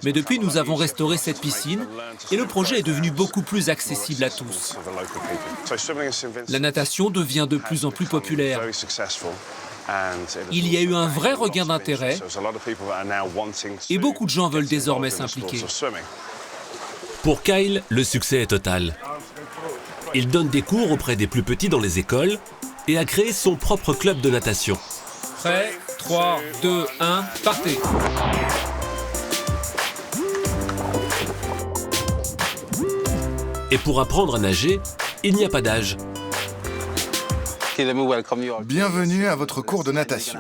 Mais depuis, nous avons restauré cette piscine et le projet est devenu beaucoup plus accessible à tous. La natation devient de plus en plus populaire. Il y a eu un vrai regain d'intérêt et beaucoup de gens veulent désormais s'impliquer. Pour Kyle, le succès est total. Il donne des cours auprès des plus petits dans les écoles et a créé son propre club de natation. Prêt, 3, 2, 1, partez! Et pour apprendre à nager, il n'y a pas d'âge. Bienvenue à votre cours de natation.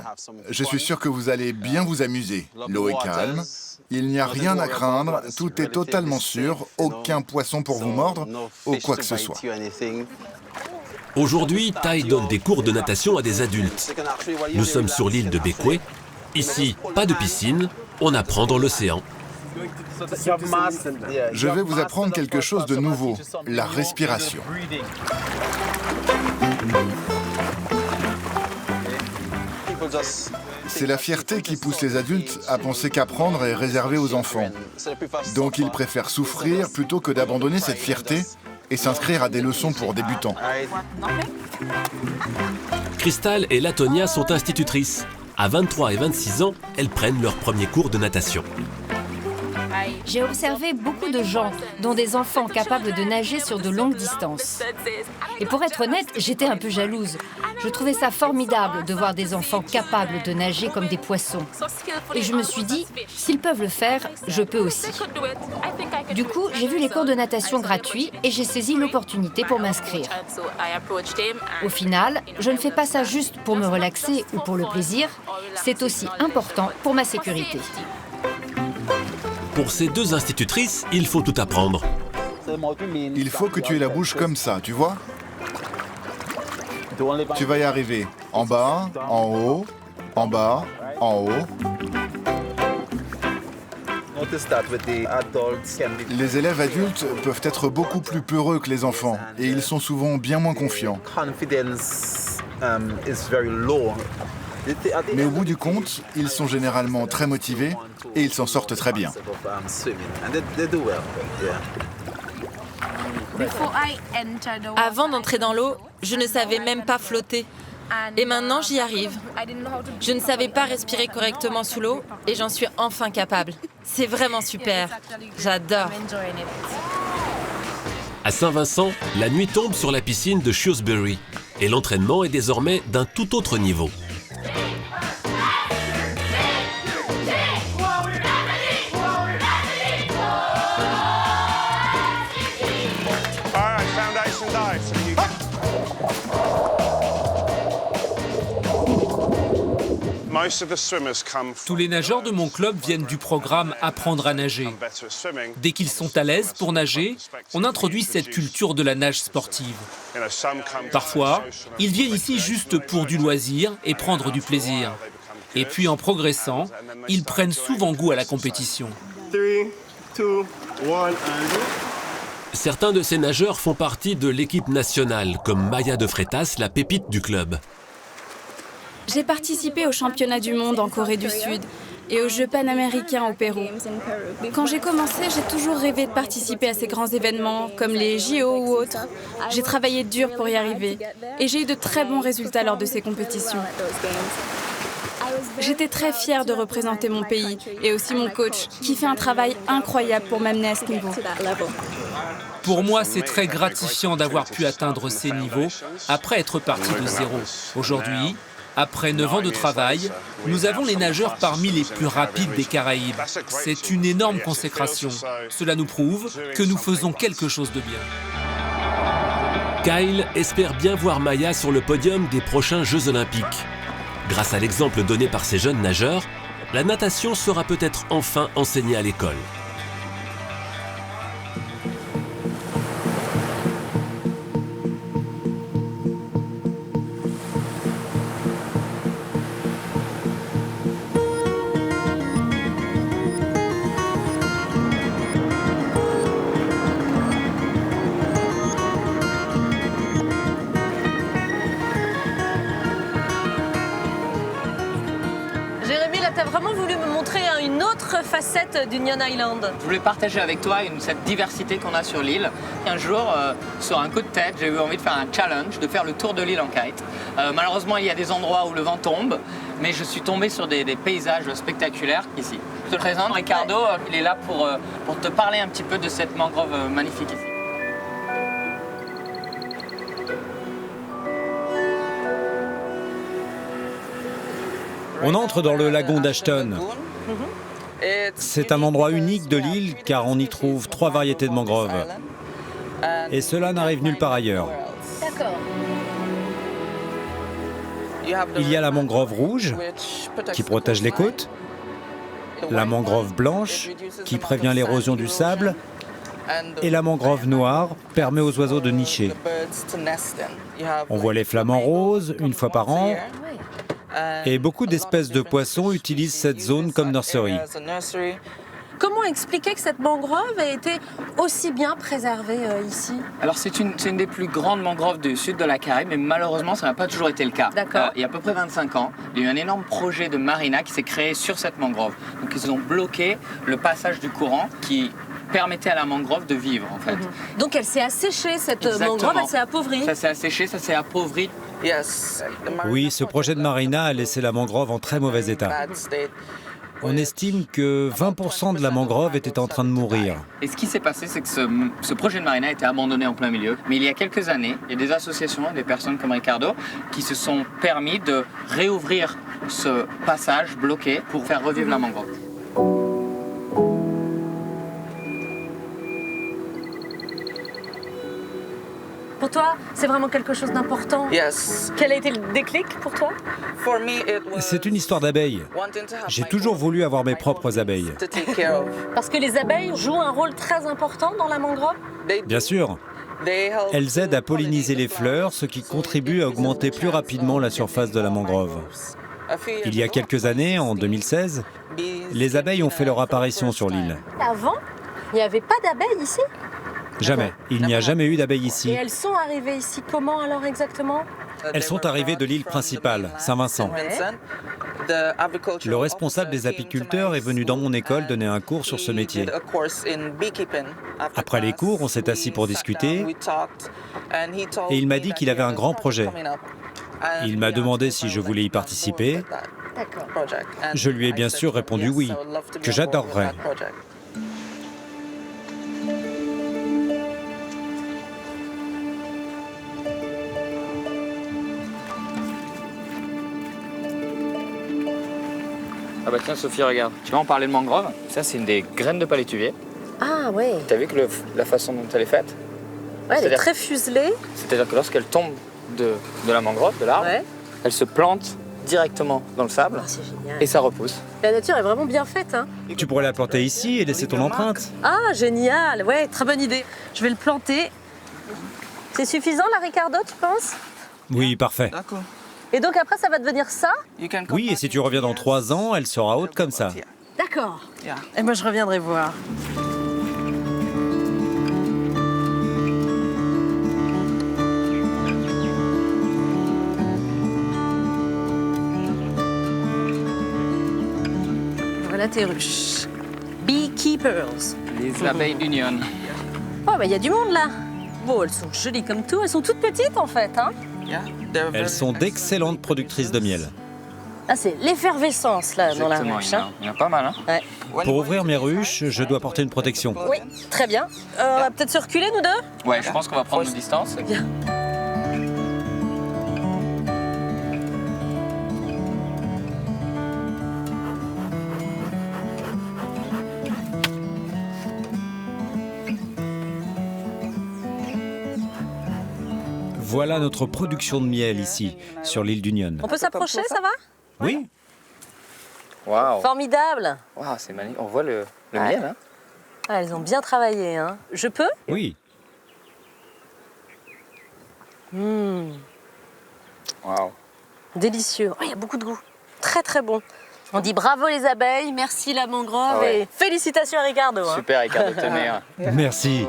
Je suis sûr que vous allez bien vous amuser. L'eau est calme, il n'y a rien à craindre, tout est totalement sûr, aucun poisson pour vous mordre ou quoi que ce soit. Aujourd'hui, Ty donne des cours de natation à des adultes. Nous sommes sur l'île de Bequia. Ici, pas de piscine, on apprend dans l'océan. Je vais vous apprendre quelque chose de nouveau, la respiration. C'est la fierté qui pousse les adultes à penser qu'apprendre est réservé aux enfants. Donc ils préfèrent souffrir plutôt que d'abandonner cette fierté et s'inscrire à des leçons pour débutants. Crystal et Latonia sont institutrices. À 23 et 26 ans, elles prennent leur premier cours de natation. J'ai observé beaucoup de gens, dont des enfants capables de nager sur de longues distances. Et pour être honnête, j'étais un peu jalouse. Je trouvais ça formidable de voir des enfants capables de nager comme des poissons. Et je me suis dit, s'ils peuvent le faire, je peux aussi. Du coup, j'ai vu les cours de natation gratuits et j'ai saisi l'opportunité pour m'inscrire. Au final, je ne fais pas ça juste pour me relaxer ou pour le plaisir, c'est aussi important pour ma sécurité. Pour ces deux institutrices, il faut tout apprendre. Il faut que tu aies la bouche comme ça, tu vois? Tu vas y arriver. En bas, en haut, en bas, en haut. Les élèves adultes peuvent être beaucoup plus peureux que les enfants et ils sont souvent bien moins confiants. Mais au bout du compte, ils sont généralement très motivés et ils s'en sortent très bien. Avant d'entrer dans l'eau, je ne savais même pas flotter. Et maintenant, j'y arrive. Je ne savais pas respirer correctement sous l'eau et j'en suis enfin capable. C'est vraiment super. J'adore. À Saint-Vincent, la nuit tombe sur la piscine de Shrewsbury et l'entraînement est désormais d'un tout autre niveau. Tous les nageurs de mon club viennent du programme Apprendre à nager. Dès qu'ils sont à l'aise pour nager, on introduit cette culture de la nage sportive. Parfois, ils viennent ici juste pour du loisir et prendre du plaisir. Et puis en progressant, ils prennent souvent goût à la compétition. 3, 2, 1, Certains de ces nageurs font partie de l'équipe nationale, comme Maya de Freitas, la pépite du club. J'ai participé aux championnats du monde en Corée du Sud et aux Jeux panaméricains au Pérou. Quand j'ai commencé, j'ai toujours rêvé de participer à ces grands événements, comme les JO ou autres. J'ai travaillé dur pour y arriver et j'ai eu de très bons résultats lors de ces compétitions. J'étais très fière de représenter mon pays et aussi mon coach, qui fait un travail incroyable pour m'amener à ce niveau. Pour moi, c'est très gratifiant d'avoir pu atteindre ces niveaux après être parti de zéro. Aujourd'hui, après 9 ans de travail, nous avons les nageurs parmi les plus rapides des Caraïbes. C'est une énorme consécration. Cela nous prouve que nous faisons quelque chose de bien. Kyle espère bien voir Maya sur le podium des prochains Jeux Olympiques. Grâce à l'exemple donné par ces jeunes nageurs, la natation sera peut-être enfin enseignée à l'école. Facette d'Union Island. Je voulais partager avec toi cette diversité qu'on a sur l'île. Un jour, sur un coup de tête, j'ai eu envie de faire un challenge, de faire le tour de l'île en kite. Malheureusement, il y a des endroits où le vent tombe, mais je suis tombé sur des paysages spectaculaires ici. Je te présente Ricardo, il est là pour te parler un petit peu de cette mangrove magnifique ici. On entre dans le lagon d'Ashton. C'est un endroit unique de l'île car on y trouve 3 variétés de mangroves. Et cela n'arrive nulle part ailleurs. D'accord. Il y a la mangrove rouge qui protège les côtes, la mangrove blanche qui prévient l'érosion du sable et la mangrove noire permet aux oiseaux de nicher. On voit les flamants roses une fois par an. Et beaucoup d'espèces de poissons utilisent cette zone comme nursery. Comment expliquer que cette mangrove a été aussi bien préservée ici? Alors c'est une des plus grandes mangroves du sud de la Caraïbe, mais malheureusement ça n'a pas toujours été le cas. Il y a à peu près 25 ans, il y a eu un énorme projet de marina qui s'est créé sur cette mangrove. Donc ils ont bloqué le passage du courant qui permettait à la mangrove de vivre en fait. Donc elle s'est asséchée, cette mangrove, elle s'est appauvrie. Ça s'est asséché, ça s'est appauvri. Oui, ce projet de marina a laissé la mangrove en très mauvais état. On estime que 20% de la mangrove était en train de mourir. Et ce qui s'est passé, c'est que ce projet de marina a été abandonné en plein milieu. Mais il y a quelques années, il y a des associations, des personnes comme Ricardo, qui se sont permis de réouvrir ce passage bloqué pour faire revivre la mangrove. Pour toi, c'est vraiment quelque chose d'important. Quel a été le déclic pour toi? C'est une histoire d'abeilles. J'ai toujours voulu avoir mes propres abeilles. Parce que les abeilles jouent un rôle très important dans la mangrove? Bien sûr. Elles aident à polliniser les fleurs, ce qui contribue à augmenter plus rapidement la surface de la mangrove. Il y a quelques années, en 2016, les abeilles ont fait leur apparition sur l'île. Avant, il n'y avait pas d'abeilles ici? Jamais. Il n'y a jamais eu d'abeilles ici. Et elles sont arrivées ici comment alors exactement? Elles sont arrivées de l'île principale, Saint-Vincent. Le responsable des apiculteurs est venu dans mon école donner un cours sur ce métier. Après les cours, on s'est assis pour discuter et il m'a dit qu'il avait un grand projet. Il m'a demandé si je voulais y participer. Je lui ai bien sûr répondu oui, que j'adorerais. Ah bah tiens Sophie, regarde. Tu vois, on parlait de mangrove. Ça, c'est une des graines de palétuvier. Ah ouais. T'as vu que la façon dont elle est faite? Ouais, elle est très fuselée. C'est-à-dire que lorsqu'elle tombe de la mangrove, de l'arbre, elle se plante directement dans le sable et ça repousse. La nature est vraiment bien faite, hein. Tu pourrais la planter ici et laisser ton empreinte. Ah, génial. Ouais, très bonne idée. Je vais le planter. C'est suffisant, là, Ricardo, tu penses? Oui, parfait. D'accord. Et donc après, ça va devenir ça? Oui, et si tu reviens dans 3 ans, elle sera haute comme ça. D'accord. Et moi, je reviendrai voir. Voilà tes ruches. Beekeepers. Les abeilles d'Union. Oh, bah il y a du monde là. Bon, elles sont jolies comme tout. Elles sont toutes petites en fait, hein. Elles sont d'excellentes productrices de miel. Ah, c'est l'effervescence là dans la ruche. Il y en a pas mal, hein. Ouais. Pour ouvrir mes ruches, je dois porter une protection. Oui, très bien. On va peut-être se reculer, nous deux? Ouais, je pense qu'on va prendre nos distances. Bien. Voilà notre production de miel ici, sur l'île d'Union. On peut s'approcher, ça va? Oui. Waouh. Formidable. Waouh, c'est magnifique. On voit le miel, hein. Ah, elles ont bien travaillé, hein. Je peux? Oui. Waouh. Délicieux. Oh, il y a beaucoup de goût. Très, très bon. On dit bravo les abeilles, merci la mangrove et félicitations à Ricardo. Hein. Super, Ricardo, t'es meilleur. Merci.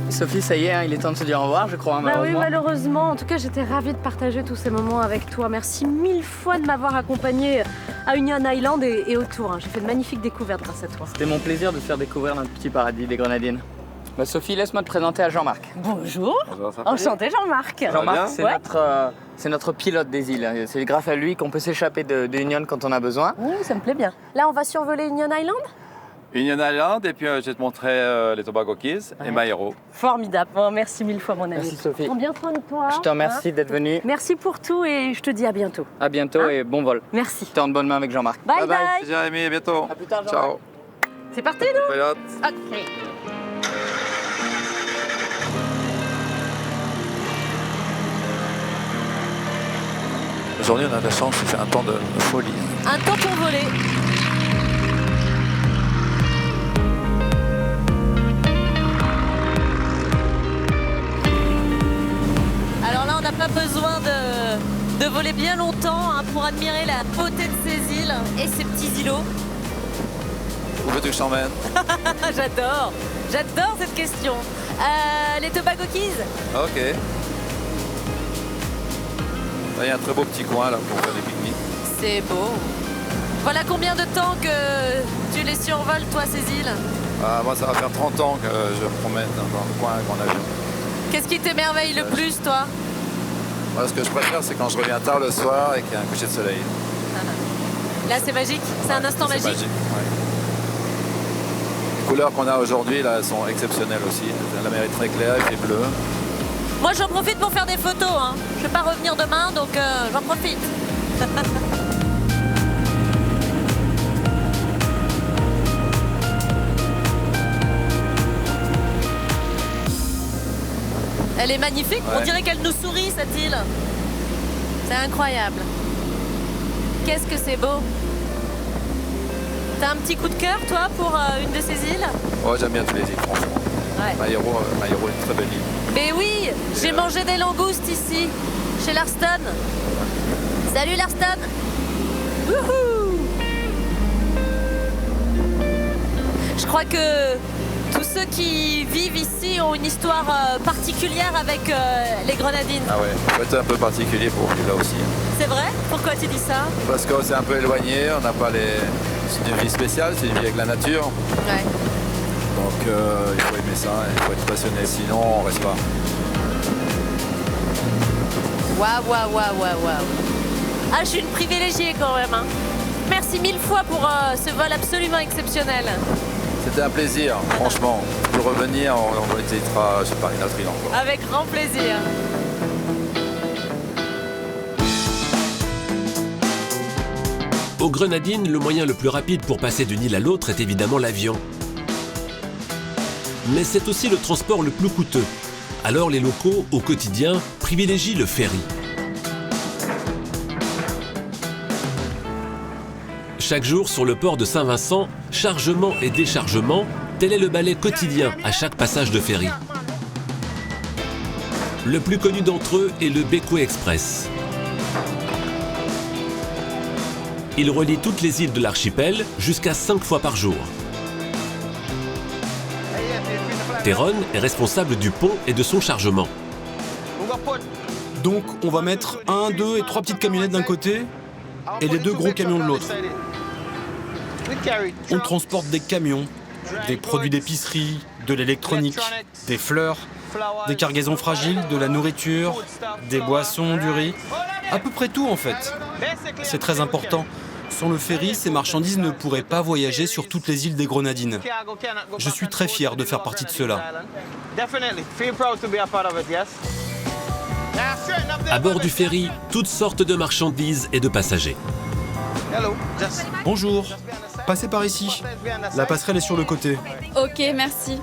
Sophie, ça y est, hein, il est temps de se dire au revoir, je crois, Bah oui, malheureusement. En tout cas, j'étais ravie de partager tous ces moments avec toi. Merci 1000 fois de m'avoir accompagnée à Union Island et autour. Hein. J'ai fait de magnifiques découvertes grâce à toi. C'était mon plaisir de te faire découvrir notre petit paradis des Grenadines. Bah Sophie, laisse-moi te présenter à Jean-Marc. Bonjour. Enchanté Jean-Marc. Jean-Marc, c'est notre pilote des îles. C'est grâce à lui qu'on peut s'échapper de Union quand on a besoin. Oui, ça me plaît bien. Là, on va survoler Union Island? Union Island, et puis je vais te montrer les Tobago Keys et Maïro. Formidable. Bon, merci 1000 fois, mon ami. Merci Sophie. Prends bien soin de toi. Je te remercie d'être venue. Merci pour tout et je te dis à bientôt. À bientôt et bon vol. Merci. T'es en bonne main avec Jean-Marc. Bye bye. Jérémy, à bientôt. À plus tard, ciao. C'est parti, nous? Pilote. Ok. Aujourd'hui, on a de la chance, il fait un temps de folie. Un temps pour voler. Alors là, on n'a pas besoin de voler bien longtemps hein, pour admirer la beauté de ces îles et ces petits îlots. Où veux-tu que je t'emmène? J'adore cette question. Les Tobago Keys? Ok. Là, il y a un très beau petit coin là pour faire des pique-niques. C'est beau. Voilà combien de temps que tu les survoles, toi, ces îles? Moi, ça va faire 30 ans que je me promène dans le coin avec mon avion. Qu'est-ce qui t'émerveille le plus, toi? Moi, ce que je préfère, c'est quand je reviens tard le soir et qu'il y a un coucher de soleil. Là, c'est magique? C'est un instant magique? C'est magique, ouais. Les couleurs qu'on a aujourd'hui, là, elles sont exceptionnelles aussi. La mer est très claire, il fait bleu. Moi, j'en profite pour faire des photos. Hein. Je vais pas revenir demain, donc j'en profite. Elle est magnifique. Ouais. On dirait qu'elle nous sourit, cette île. C'est incroyable. Qu'est-ce que c'est beau. T'as un petit coup de cœur, toi, pour une de ces îles? Ouais, j'aime bien toutes les îles, franchement. Ouais. Maïro est une très belle île. Mais oui, j'ai mangé des langoustes ici, chez Larston. Salut Larston. Wouhou. Je crois que tous ceux qui vivent ici ont une histoire particulière avec les Grenadines. Ah ouais, c'est un peu particulier pour vivre là aussi. C'est vrai? Pourquoi tu dis ça? Parce que c'est un peu éloigné, on n'a pas les... C'est une vie spéciale, c'est une vie avec la nature. Ouais. Donc il faut aimer ça, il faut être passionné, sinon on reste pas. Waouh, waouh, waouh, waouh, waouh. Ah, je suis une privilégiée quand même. Hein. Merci mille fois pour ce vol absolument exceptionnel. C'était un plaisir, franchement. Pour revenir, on hésitera sur Paris Notre-Île encore. Avec grand plaisir. Aux Grenadines, le moyen le plus rapide pour passer d'une île à l'autre est évidemment l'avion. Mais c'est aussi le transport le plus coûteux. Alors les locaux, au quotidien, privilégient le ferry. Chaque jour, sur le port de Saint-Vincent, chargement et déchargement, tel est le balai quotidien à chaque passage de ferry. Le plus connu d'entre eux est le Bequia Express. Il relie toutes les îles de l'archipel jusqu'à 5 fois par jour. Tyrone est responsable du pont et de son chargement. Donc on va mettre 1, 2 et 3 petites camionnettes d'un côté et les 2 gros camions de l'autre. On transporte des camions, des produits d'épicerie, de l'électronique, des fleurs, des cargaisons fragiles, de la nourriture, des boissons, du riz, à peu près tout en fait. C'est très important. Sans le ferry, ces marchandises ne pourraient pas voyager sur toutes les îles des Grenadines. Je suis très fier de faire partie de cela. À bord du ferry, toutes sortes de marchandises et de passagers. Bonjour, passez par ici. La passerelle est sur le côté. Ok, merci.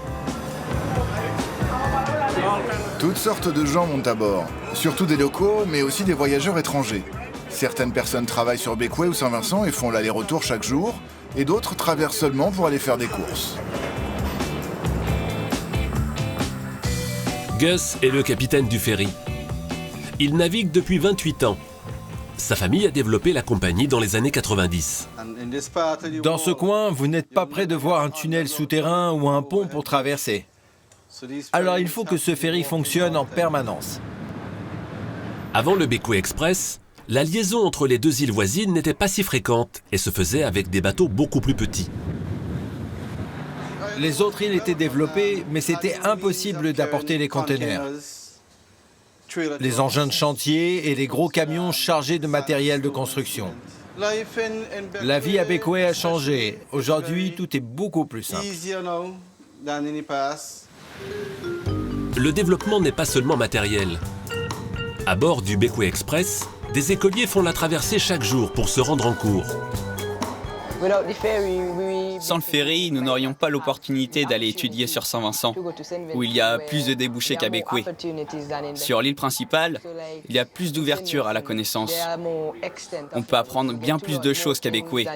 Toutes sortes de gens montent à bord, surtout des locaux, mais aussi des voyageurs étrangers. Certaines personnes travaillent sur Bequia ou Saint-Vincent et font l'aller-retour chaque jour, et d'autres traversent seulement pour aller faire des courses. Gus est le capitaine du ferry. Il navigue depuis 28 ans. Sa famille a développé la compagnie dans les années 90. Dans ce coin, vous n'êtes pas près de voir un tunnel souterrain ou un pont pour traverser. Alors il faut que ce ferry fonctionne en permanence. Avant le Bequia Express, la liaison entre les 2 îles voisines n'était pas si fréquente et se faisait avec des bateaux beaucoup plus petits. Les autres îles étaient développées, mais c'était impossible d'apporter les conteneurs. Les engins de chantier et les gros camions chargés de matériel de construction. La vie à Bequia a changé. Aujourd'hui, tout est beaucoup plus simple. Le développement n'est pas seulement matériel. À bord du Bequia Express, des écoliers font la traversée chaque jour pour se rendre en cours. Sans le ferry, nous n'aurions pas l'opportunité d'aller étudier sur Saint-Vincent, où il y a plus de débouchés qu'à Bequia. Sur l'île principale, il y a plus d'ouverture à la connaissance. On peut apprendre bien plus de choses qu'à Bequia.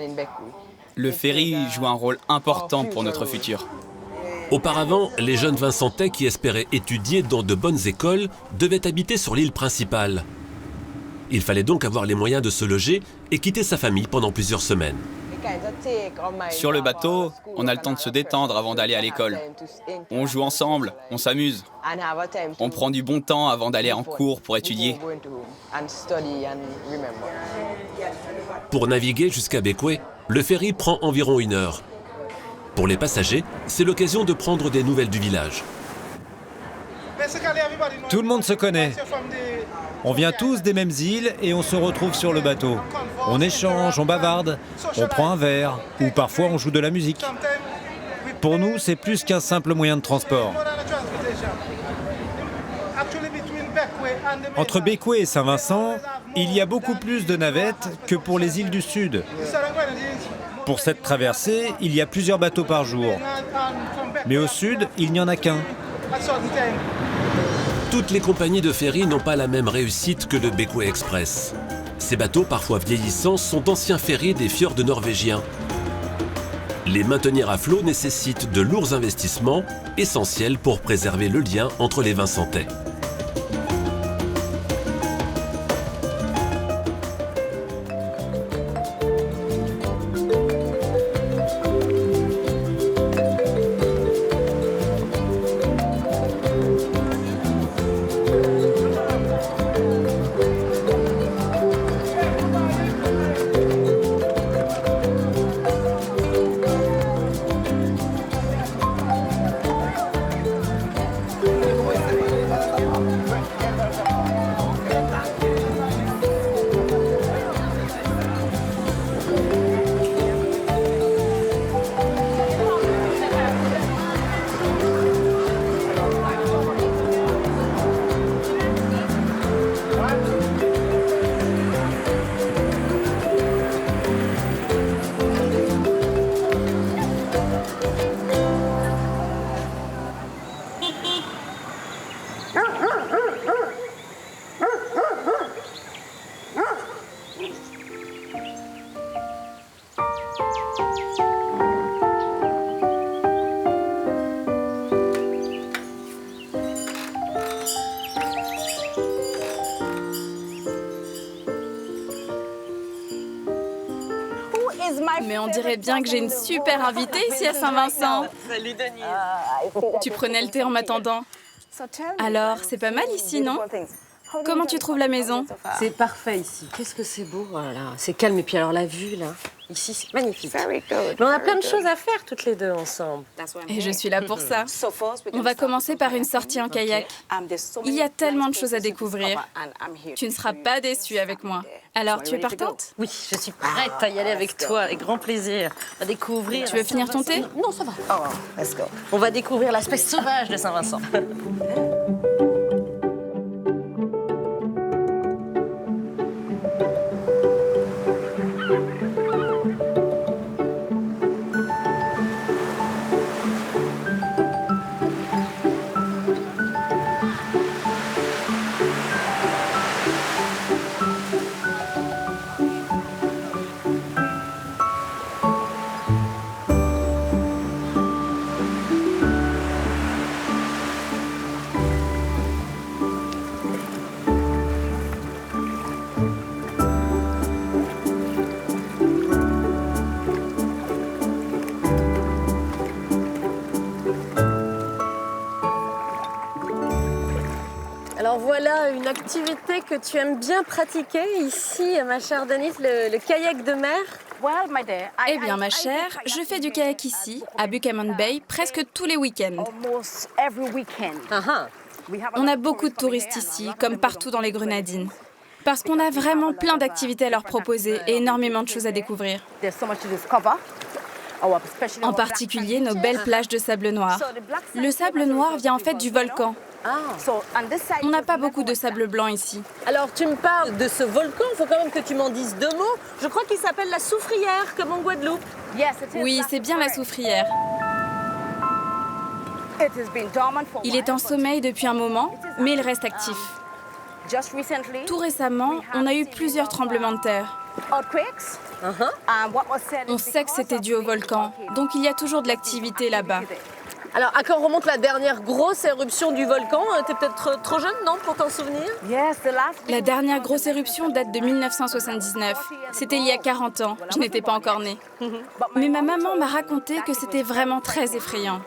Le ferry joue un rôle important pour notre futur. Auparavant, les jeunes Vincentais qui espéraient étudier dans de bonnes écoles devaient habiter sur l'île principale. Il fallait donc avoir les moyens de se loger et quitter sa famille pendant plusieurs semaines. Sur le bateau, on a le temps de se détendre avant d'aller à l'école. On joue ensemble, on s'amuse. On prend du bon temps avant d'aller en cours pour étudier. Pour naviguer jusqu'à Bequia, le ferry prend environ 1 heure. Pour les passagers, c'est l'occasion de prendre des nouvelles du village. Tout le monde se connaît. On vient tous des mêmes îles et on se retrouve sur le bateau. On échange, on bavarde, on prend un verre ou parfois on joue de la musique. Pour nous, c'est plus qu'un simple moyen de transport. Entre Bequia et Saint-Vincent, il y a beaucoup plus de navettes que pour les îles du Sud. Pour cette traversée, il y a plusieurs bateaux par jour. Mais au Sud, il n'y en a qu'un. Toutes les compagnies de ferry n'ont pas la même réussite que le Bequia Express. Ces bateaux, parfois vieillissants, sont d'anciens ferries des fjords norvégiens. Les maintenir à flot nécessite de lourds investissements, essentiels pour préserver le lien entre les Vincentais. Mais on dirait bien que j'ai une super invitée ici à Saint-Vincent. Salut Denise. Tu prenais le thé en m'attendant. Alors, c'est pas mal ici, non? Comment tu trouves la maison? C'est parfait ici. Qu'est-ce que c'est beau, voilà. C'est calme. Et puis alors la vue, là, ici, c'est magnifique. Mais on a plein de choses à faire toutes les deux ensemble. Et je suis là pour ça. On va commencer par une sortie en kayak. Il y a tellement de choses à découvrir. Tu ne seras pas déçue avec moi. Alors, tu es partante? Oui, je suis prête à y aller avec toi, avec grand plaisir. À découvrir... Tu veux finir ton thé? Non, ça va. On va découvrir l'aspect sauvage de Saint-Vincent. Alors voilà une activité que tu aimes bien pratiquer ici, ma chère Denise, le kayak de mer. Eh bien, ma chère, je fais du kayak ici, à Buchanan Bay, presque tous les week-ends. On a beaucoup de touristes ici, comme partout dans les Grenadines. Parce qu'on a vraiment plein d'activités à leur proposer et énormément de choses à découvrir. En particulier, nos belles plages de sable noir. Le sable noir vient en fait du volcan. On n'a pas beaucoup de sable blanc ici. Alors, tu me parles de ce volcan, il faut quand même que tu m'en dises deux mots. Je crois qu'il s'appelle la Soufrière, comme en Guadeloupe. Oui, c'est bien la Soufrière. Il est en sommeil depuis un moment, mais il reste actif. Tout récemment, on a eu plusieurs tremblements de terre. On sait que c'était dû au volcan, donc il y a toujours de l'activité là-bas. Alors, à quand remonte la dernière grosse éruption du volcan? T'es peut-être trop jeune, non, pour t'en souvenir? La dernière grosse éruption date de 1979. C'était il y a 40 ans. Je n'étais pas encore née. Mais ma maman m'a raconté que c'était vraiment très effrayant.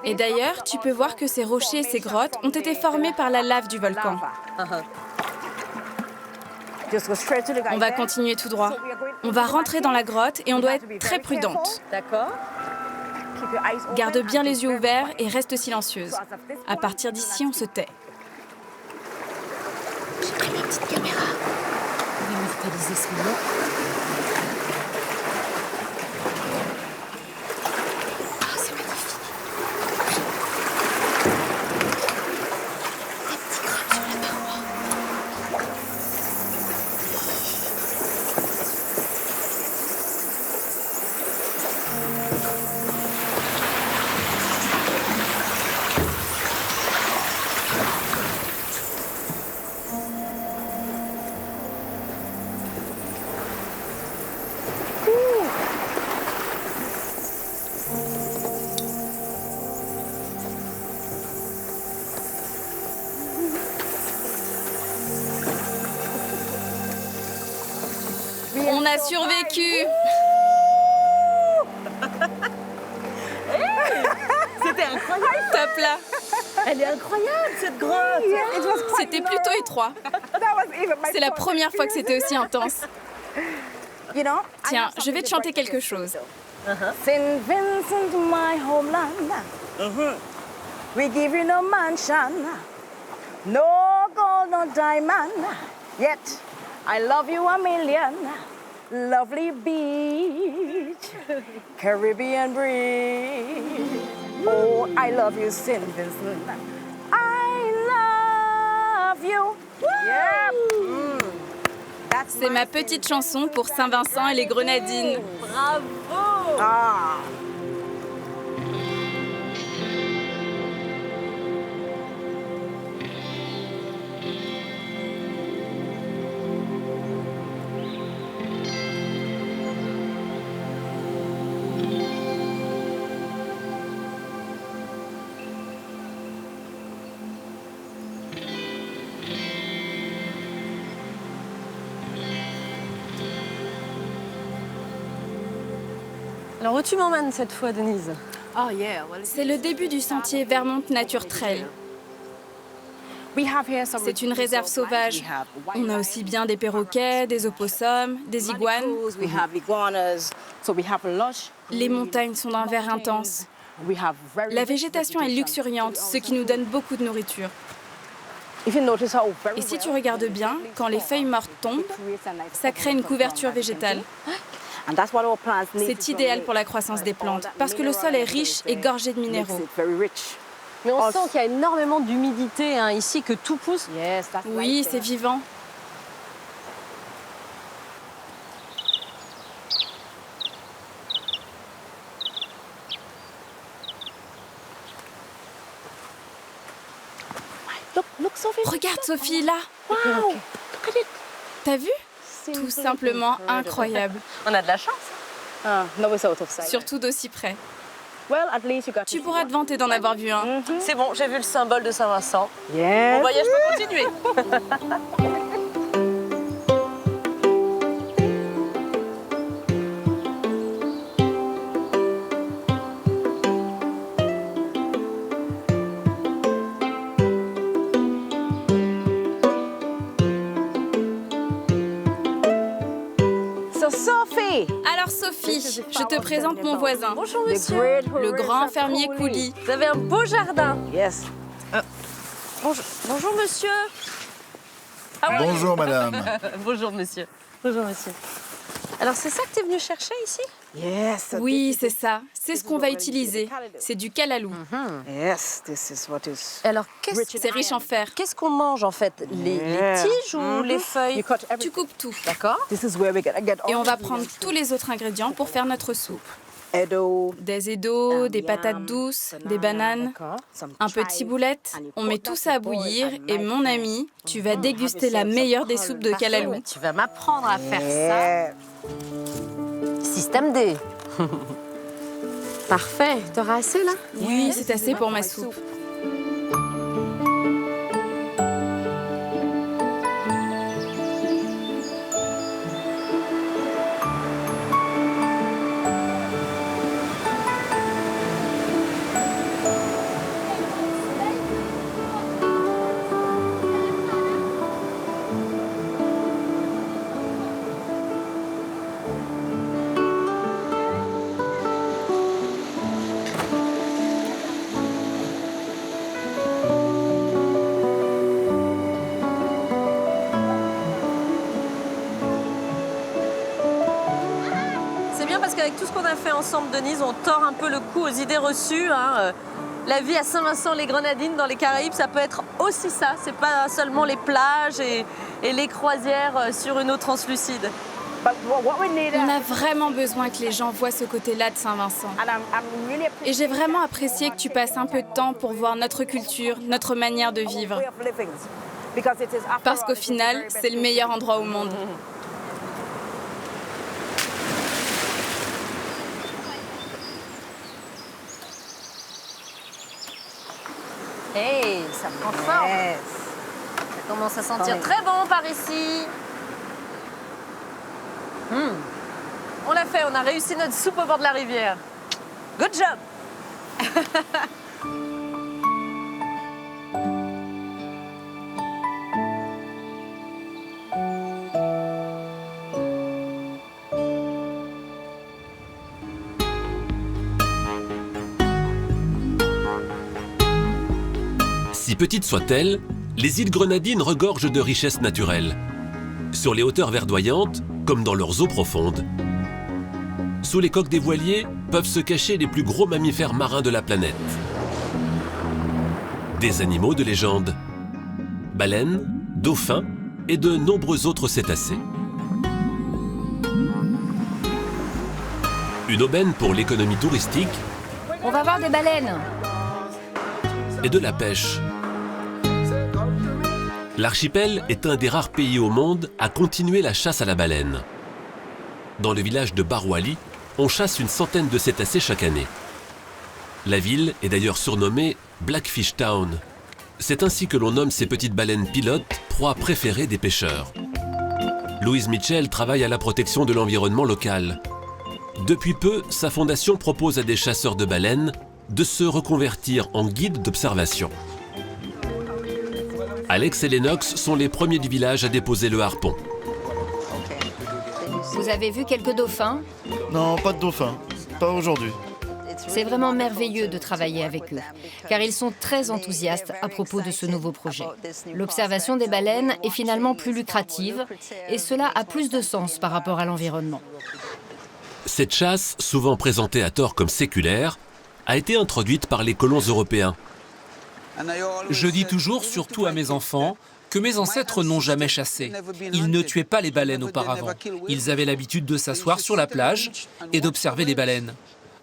Et d'ailleurs, tu peux voir que ces rochers et ces grottes ont été formés par la lave du volcan. On va continuer tout droit. On va rentrer dans la grotte et on doit être très prudente. D'accord. Garde bien les yeux ouverts et reste silencieuse. À partir d'ici, on se tait. J'ai pris ma petite caméra. On va immortaliser ce moment. Ah, c'est magnifique. Des petits crabes sur la paroi. On a survécu! C'était incroyable! Top là! Elle est incroyable, cette grotte! C'était plutôt étroit. C'est la première fois que c'était aussi intense. Tiens, je vais te chanter quelque chose. St. Vincent, my homeland. We give you no mansion, no gold, no diamond. Yet, I love you a million. Lovely beach, Caribbean breeze. Oh, I love you, St. Vincent. I love you. Yep. C'est ma petite chanson pour Saint-Vincent et les Grenadines. Bravo! Ah. Alors où tu m'emmènes cette fois, Denise? C'est le début du sentier Vermont Nature Trail. C'est une réserve sauvage. On a aussi bien des perroquets, des opossums, des iguanes. Les montagnes sont d'un vert intense. La végétation est luxuriante, ce qui nous donne beaucoup de nourriture. Et si tu regardes bien, quand les feuilles mortes tombent, ça crée une couverture végétale. C'est idéal pour la croissance des plantes, parce que le sol est riche et gorgé de minéraux. Mais on sent qu'il y a énormément d'humidité ici, que tout pousse. Oui, c'est vivant. Regarde Sophie, là. Wow. T'as vu? Tout simplement incroyable. On a de la chance. Surtout d'aussi près. Tu pourras te vanter d'en avoir vu un. C'est bon, j'ai vu le symbole de Saint-Vincent. Mon voyage peut continuer. Alors Sophie, je te présente mon voisin. Bonjour monsieur. Le grand fermier Couli. Vous avez un beau jardin. Bonjour monsieur. Bonjour madame. Bonjour monsieur. Bonjour monsieur. Alors c'est ça que tu es venu chercher ici? Oui, c'est ça. C'est ce qu'on va utiliser. C'est du calalou. Alors c'est riche en fer. Qu'est-ce qu'on mange en fait? Les tiges ou les feuilles? Tu coupes tout. D'accord. Et on va prendre tous les autres ingrédients pour faire notre soupe. Des édos, des patates douces, des bananes, un peu de ciboulette. On met tout ça à bouillir et mon ami, tu vas déguster la meilleure des soupes de calalou. Tu vas m'apprendre à faire ça. Système D. Parfait. T'auras assez là? Oui, c'est assez pour ma soupe. Avec tout ce qu'on a fait ensemble, Denise, on tord un peu le cou aux idées reçues. La vie à Saint-Vincent-les-Grenadines, dans les Caraïbes, ça peut être aussi ça. C'est pas seulement les plages et les croisières sur une eau translucide. On a vraiment besoin que les gens voient ce côté-là de Saint-Vincent. Et j'ai vraiment apprécié que tu passes un peu de temps pour voir notre culture, notre manière de vivre. Parce qu'au final, c'est le meilleur endroit au monde. Hey, ça prend forme. Ça commence à sentir très bon par ici. On l'a fait, on a réussi notre soupe au bord de la rivière. Good job. Si petites soient-elles, les îles Grenadines regorgent de richesses naturelles. Sur les hauteurs verdoyantes, comme dans leurs eaux profondes. Sous les coques des voiliers peuvent se cacher les plus gros mammifères marins de la planète. Des animaux de légende, baleines, dauphins et de nombreux autres cétacés. Une aubaine pour l'économie touristique. On va voir des baleines. Et de la pêche. L'archipel est un des rares pays au monde à continuer la chasse à la baleine. Dans le village de Barwali, on chasse une centaine de cétacés chaque année. La ville est d'ailleurs surnommée Blackfish Town. C'est ainsi que l'on nomme ces petites baleines pilotes, proies préférées des pêcheurs. Louise Mitchell travaille à la protection de l'environnement local. Depuis peu, sa fondation propose à des chasseurs de baleines de se reconvertir en guides d'observation. Alex et Lennox sont les premiers du village à déposer le harpon. Vous avez vu quelques dauphins? Non, pas de dauphins. Pas aujourd'hui. C'est vraiment merveilleux de travailler avec eux, car ils sont très enthousiastes à propos de ce nouveau projet. L'observation des baleines est finalement plus lucrative et cela a plus de sens par rapport à l'environnement. Cette chasse, souvent présentée à tort comme séculaire, a été introduite par les colons européens. Je dis toujours, surtout à mes enfants, que mes ancêtres n'ont jamais chassé. Ils ne tuaient pas les baleines auparavant. Ils avaient l'habitude de s'asseoir sur la plage et d'observer les baleines.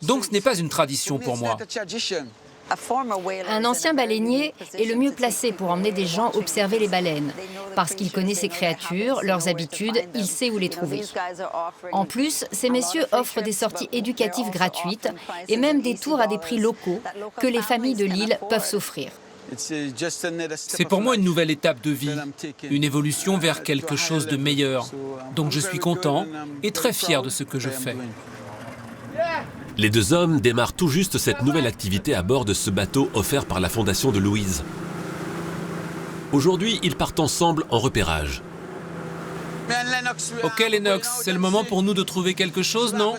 Donc ce n'est pas une tradition pour moi. Un ancien baleinier est le mieux placé pour emmener des gens observer les baleines, parce qu'il connaît ces créatures, leurs habitudes, il sait où les trouver. En plus, ces messieurs offrent des sorties éducatives gratuites et même des tours à des prix locaux que les familles de l'île peuvent s'offrir. C'est pour moi une nouvelle étape de vie, une évolution vers quelque chose de meilleur. Donc je suis content et très fier de ce que je fais. Les deux hommes démarrent tout juste cette nouvelle activité à bord de ce bateau offert par la fondation de Louise. Aujourd'hui, ils partent ensemble en repérage. Ok Lennox, c'est le moment pour nous de trouver quelque chose, non?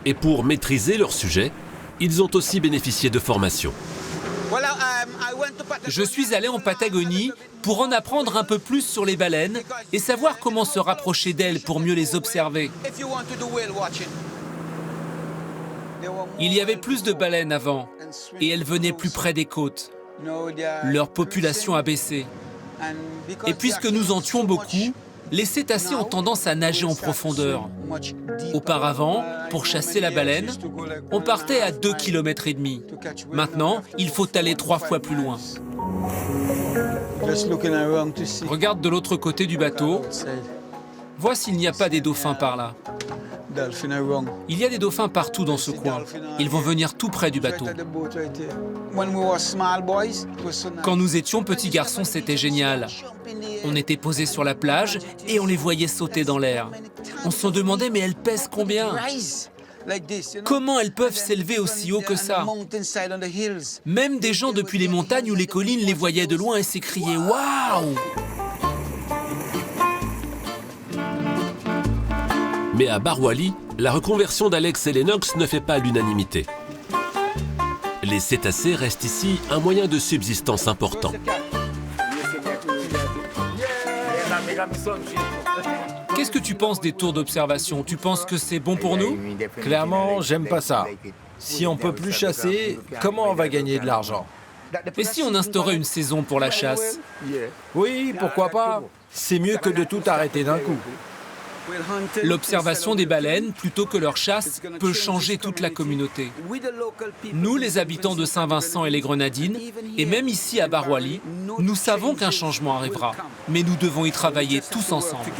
Et pour maîtriser leur sujet, ils ont aussi bénéficié de formations. Je suis allé en Patagonie pour en apprendre un peu plus sur les baleines et savoir comment se rapprocher d'elles pour mieux les observer. Il y avait plus de baleines avant et elles venaient plus près des côtes. Leur population a baissé. Et puisque nous en tuons beaucoup, les cétacés ont tendance à nager en profondeur. Auparavant, pour chasser la baleine, on partait à 2,5 km. Maintenant, il faut aller 3 fois plus loin. Regarde de l'autre côté du bateau. Vois s'il n'y a pas des dauphins par là. Il y a des dauphins partout dans ce coin. Ils vont venir tout près du bateau. Quand nous étions petits garçons, c'était génial. On était posés sur la plage et on les voyait sauter dans l'air. On se demandait, mais elles pèsent combien? Comment elles peuvent s'élever aussi haut que ça? Même des gens depuis les montagnes ou les collines les voyaient de loin et s'écriaient « Waouh !» Mais à Barwali, la reconversion d'Alex et Lennox ne fait pas l'unanimité. Les cétacés restent ici un moyen de subsistance important. Qu'est-ce que tu penses des tours d'observation? Tu penses que c'est bon pour nous? Clairement, j'aime pas ça. Si on peut plus chasser, comment on va gagner de l'argent? Et si on instaurait une saison pour la chasse? Oui, pourquoi pas? C'est mieux que de tout arrêter d'un coup. L'observation des baleines, plutôt que leur chasse, peut changer toute la communauté. Nous, les habitants de Saint-Vincent et les Grenadines, et même ici à Barwali, nous savons qu'un changement arrivera, mais nous devons y travailler tous ensemble.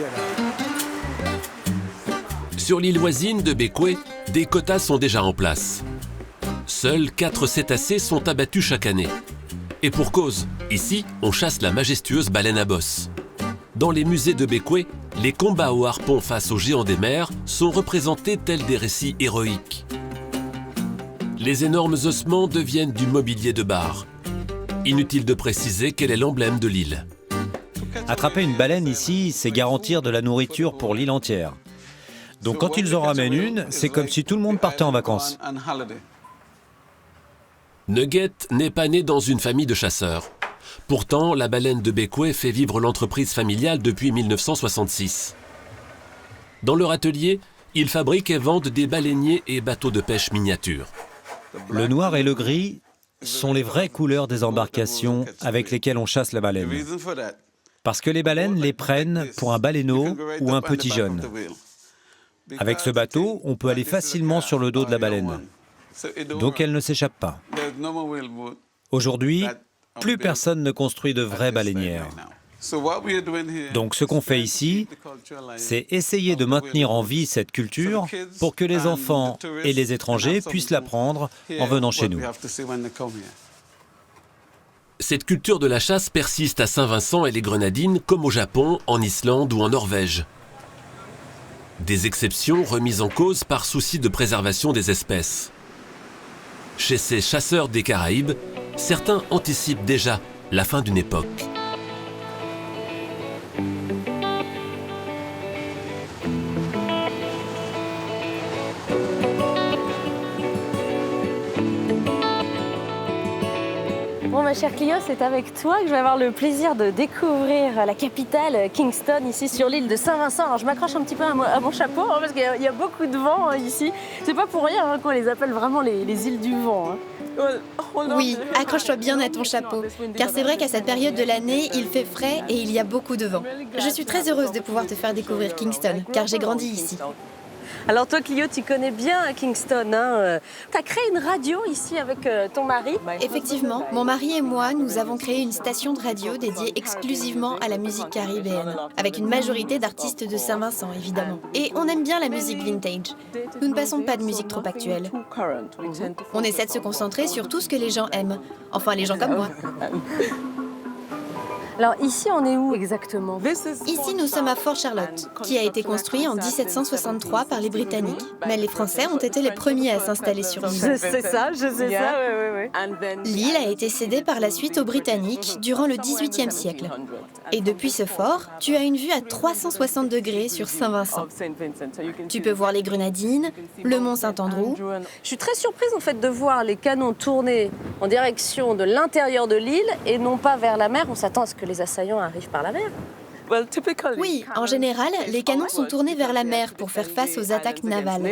Sur l'île voisine de Bequia, des quotas sont déjà en place. Seuls 4 cétacés sont abattus chaque année. Et pour cause, ici, on chasse la majestueuse baleine à bosse. Dans les musées de Bequia, les combats au harpon face aux géants des mers sont représentés tels des récits héroïques. Les énormes ossements deviennent du mobilier de bar. Inutile de préciser quel est l'emblème de l'île. Attraper une baleine ici, c'est garantir de la nourriture pour l'île entière. Donc quand ils en ramènent une, c'est comme si tout le monde partait en vacances. Nugget n'est pas né dans une famille de chasseurs. Pourtant, la baleine de Bequia fait vivre l'entreprise familiale depuis 1966. Dans leur atelier, ils fabriquent et vendent des baleiniers et bateaux de pêche miniatures. Le noir et le gris sont les vraies couleurs des embarcations avec lesquelles on chasse la baleine. Parce que les baleines les prennent pour un baleineau ou un petit jeune. Avec ce bateau, on peut aller facilement sur le dos de la baleine. Donc elle ne s'échappe pas. Aujourd'hui, plus personne ne construit de vraies baleinières. Donc ce qu'on fait ici, c'est essayer de maintenir en vie cette culture pour que les enfants et les étrangers puissent l'apprendre en venant chez nous. Cette culture de la chasse persiste à Saint-Vincent et les Grenadines comme au Japon, en Islande ou en Norvège. Des exceptions remises en cause par souci de préservation des espèces. Chez ces chasseurs des Caraïbes, certains anticipent déjà la fin d'une époque. Bon, ma chère Clio, c'est avec toi que je vais avoir le plaisir de découvrir la capitale, Kingston, ici sur l'île de Saint-Vincent. Alors, je m'accroche un petit peu à mon chapeau, hein, parce qu'il y a beaucoup de vent ici. C'est pas pour rien qu'on les appelle vraiment les îles du vent. Oui, accroche-toi bien à ton chapeau, car c'est vrai qu'à cette période de l'année, il fait frais et il y a beaucoup de vent. Je suis très heureuse de pouvoir te faire découvrir Kingston, car j'ai grandi ici. Alors toi, Clio, tu connais bien Kingston, hein. Tu as créé une radio ici avec ton mari. Effectivement, mon mari et moi, nous avons créé une station de radio dédiée exclusivement à la musique caribéenne, avec une majorité d'artistes de Saint-Vincent, évidemment. Et on aime bien la musique vintage. Nous ne passons pas de musique trop actuelle. On essaie de se concentrer sur tout ce que les gens aiment. Enfin, les gens comme moi. Alors ici, on est où exactement? Ici, nous sommes à Fort Charlotte, qui a été construit en 1763 par les Britanniques. Mais les Français ont été les premiers à s'installer sur l'île. Je sais ça, ouais. L'île a été cédée par la suite aux Britanniques durant le XVIIIe siècle. Et depuis ce fort, tu as une vue à 360 degrés sur Saint-Vincent. Tu peux voir les Grenadines, le mont Saint-Andrew. Je suis très surprise en fait de voir les canons tourner en direction de l'intérieur de l'île et non pas vers la mer. On s'attend à ce que les assaillants arrivent par la mer. Oui, en général, les canons sont tournés vers la mer pour faire face aux attaques navales.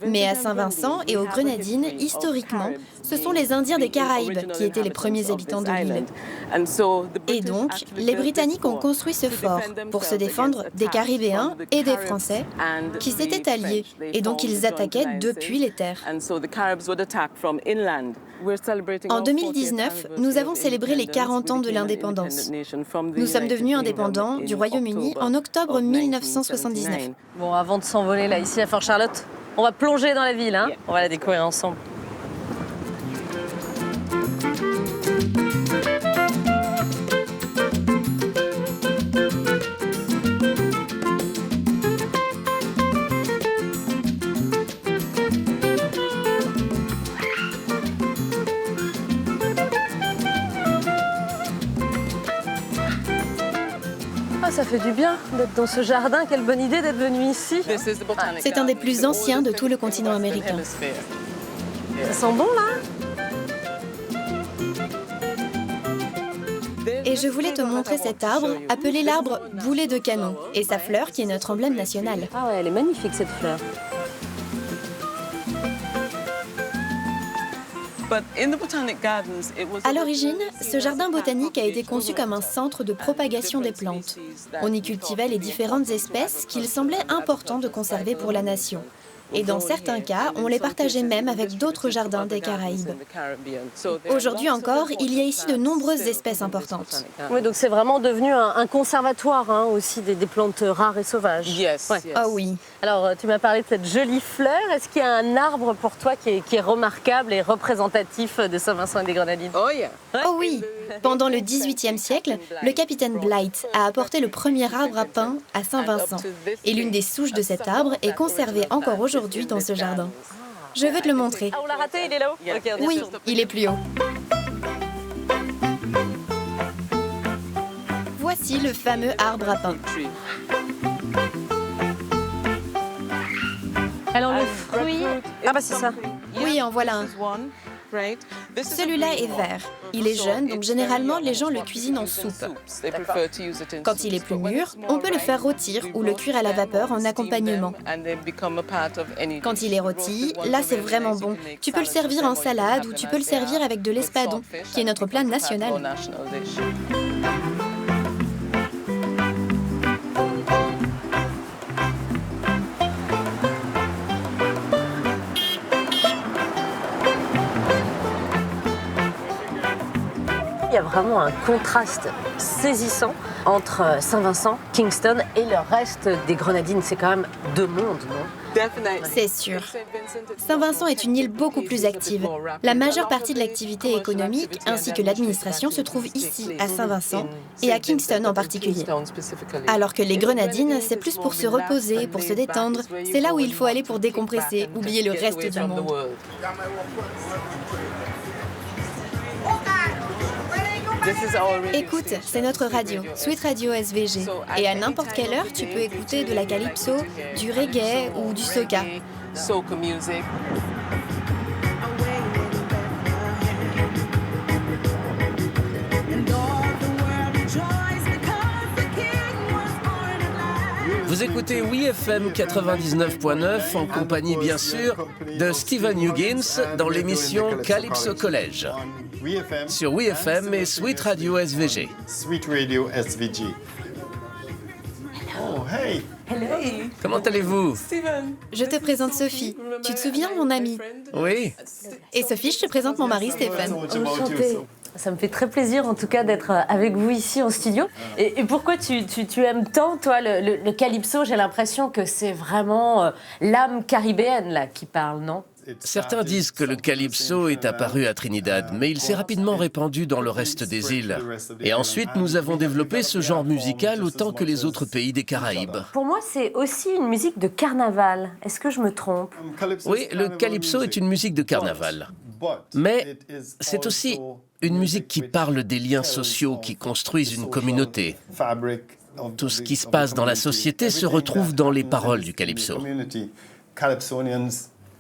Mais à Saint-Vincent et aux Grenadines, historiquement, ce sont les Indiens des Caraïbes qui étaient les premiers habitants de l'île. Et donc, les Britanniques ont construit ce fort pour se défendre des Caribéens et des Français qui s'étaient alliés et donc ils attaquaient depuis les terres. En 2019, nous avons célébré les 40 ans de l'indépendance. Nous sommes devenus indépendants du Royaume-Uni en octobre 1979. Bon, avant de s'envoler là, ici à Fort Charlotte, on va plonger dans la ville, hein. On va la découvrir ensemble. Ça fait du bien d'être dans ce jardin. Quelle bonne idée d'être venu ici. C'est un des plus anciens de tout le continent américain. Ça sent bon là. Et je voulais te montrer cet arbre, appelé l'arbre boulet de canon, et sa fleur qui est notre emblème national. Ah ouais, elle est magnifique cette fleur. À l'origine, ce jardin botanique a été conçu comme un centre de propagation des plantes. On y cultivait les différentes espèces qu'il semblait important de conserver pour la nation. Et dans certains cas, on les partageait même avec d'autres jardins des Caraïbes. Aujourd'hui encore, il y a ici de nombreuses espèces importantes. Oui, donc c'est vraiment devenu un conservatoire hein, aussi des plantes rares et sauvages. Ouais. Ah oui. Alors, tu m'as parlé de cette jolie fleur. Est-ce qu'il y a un arbre pour toi qui est remarquable et représentatif de Saint-Vincent et des Grenadines? Oh oui. Pendant le XVIIIe siècle, le capitaine Blight a apporté le premier arbre à pain à Saint-Vincent. Et l'une des souches de cet arbre est conservée encore aujourd'hui dans ce jardin. Je veux te le montrer. Ah, on l'a raté, il est là-haut? Okay, oui, il est plus haut. Voici le fameux arbre à pain. Alors le fruit... Ah bah c'est ça. Oui, en voilà un. Celui-là est vert. Il est jeune, donc généralement les gens le cuisinent en soupe. Quand il est plus mûr, on peut le faire rôtir ou le cuire à la vapeur en accompagnement. Quand il est rôti, là c'est vraiment bon. Tu peux le servir en salade ou tu peux le servir avec de l'espadon, qui est notre plat national. Il y a vraiment un contraste saisissant entre Saint-Vincent, Kingston et le reste des Grenadines. C'est quand même deux mondes, non? C'est sûr. Saint-Vincent est une île beaucoup plus active. La majeure partie de l'activité économique ainsi que l'administration se trouve ici, à Saint-Vincent, et à Kingston en particulier. Alors que les Grenadines, c'est plus pour se reposer, pour se détendre. C'est là où il faut aller pour décompresser, oublier le reste du monde. Écoute, c'est notre radio, Sweet Radio SVG. Et à n'importe quelle heure, tu peux écouter de la calypso, du reggae ou du soca. Vous écoutez WeFM 99.9 en compagnie bien sûr de Stephen Huggins dans l'émission Calypso College sur WeFM et Sweet Radio SVG. Sweet Radio SVG. Oh, hey! Hey. Comment allez-vous? Je te présente Sophie. Tu te souviens, mon amie? Oui. Et Sophie, je te présente mon mari Stéphane. Enchantée. Ça me fait très plaisir en tout cas d'être avec vous ici en studio. Et pourquoi tu aimes tant, toi, le calypso? J'ai l'impression que c'est vraiment l'âme caribéenne là qui parle, non? Certains disent que le calypso est apparu à Trinidad, mais il s'est rapidement répandu dans le reste des îles. Et ensuite, nous avons développé ce genre musical autant que les autres pays des Caraïbes. Pour moi, c'est aussi une musique de carnaval. Est-ce que je me trompe? Oui, le calypso est une musique de carnaval. Mais c'est aussi une musique qui parle des liens sociaux qui construisent une communauté. Tout ce qui se passe dans la société se retrouve dans les paroles du calypso.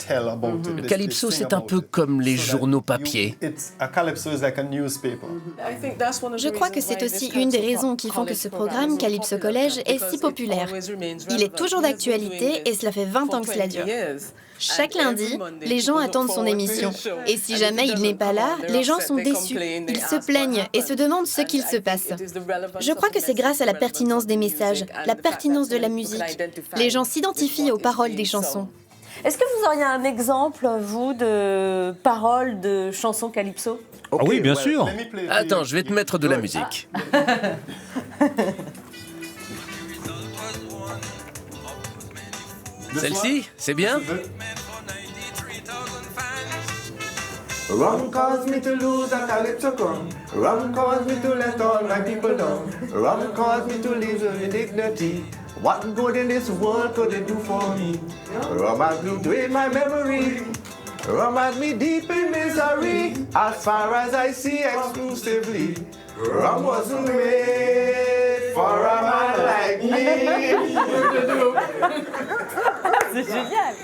Le calypso, c'est un peu comme les journaux papier. Je crois que c'est aussi une des raisons qui font que ce programme, Calypso College, est si populaire. Il est toujours d'actualité et cela fait 20 ans que cela dure. Chaque lundi, les gens attendent son émission. Et si jamais il n'est pas là, les gens sont déçus. Ils se plaignent et se demandent ce qu'il se passe. Je crois que c'est grâce à la pertinence des messages, la pertinence de la musique. Les gens s'identifient aux paroles des chansons. Est-ce que vous auriez un exemple, vous, de paroles de chansons calypso? Ah oui, bien sûr. Attends, je vais te mettre de la musique. Celle-ci, c'est bien? Rum caused me to lose a calypso crown. Rum caused me to let all my people down. Rum caused me to live with dignity. What good in this world could it do for me? Rum had me drain my memory. Rum had me deep in misery. As far as I see exclusively, rum wasn't made for a man like me. C'est génial.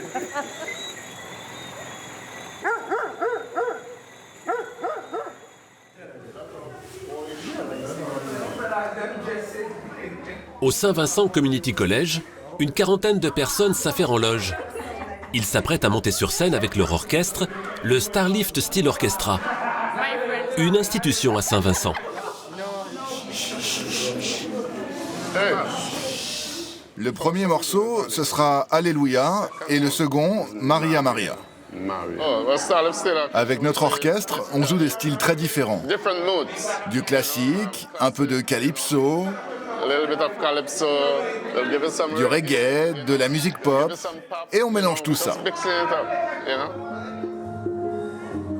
Au Saint-Vincent Community College, une quarantaine de personnes s'affairent en loge. Ils s'apprêtent à monter sur scène avec leur orchestre, le Starlift Steel Orchestra, une institution à Saint-Vincent. Le premier morceau, ce sera Alléluia, et le second, Maria Maria. Avec notre orchestre, on joue des styles très différents. Du classique, un peu de calypso, du reggae, de la musique pop, et on mélange tout ça.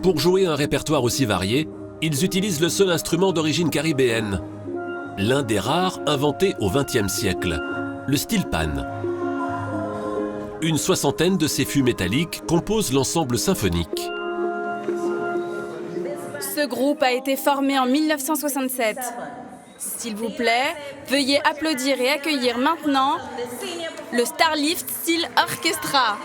Pour jouer un répertoire aussi varié, ils utilisent le seul instrument d'origine caribéenne, l'un des rares inventés au XXe siècle, le steel pan. Une soixantaine de ces fûts métalliques composent l'ensemble symphonique. Ce groupe a été formé en 1967. S'il vous plaît, veuillez applaudir et accueillir maintenant le Starlift Steel Orchestra.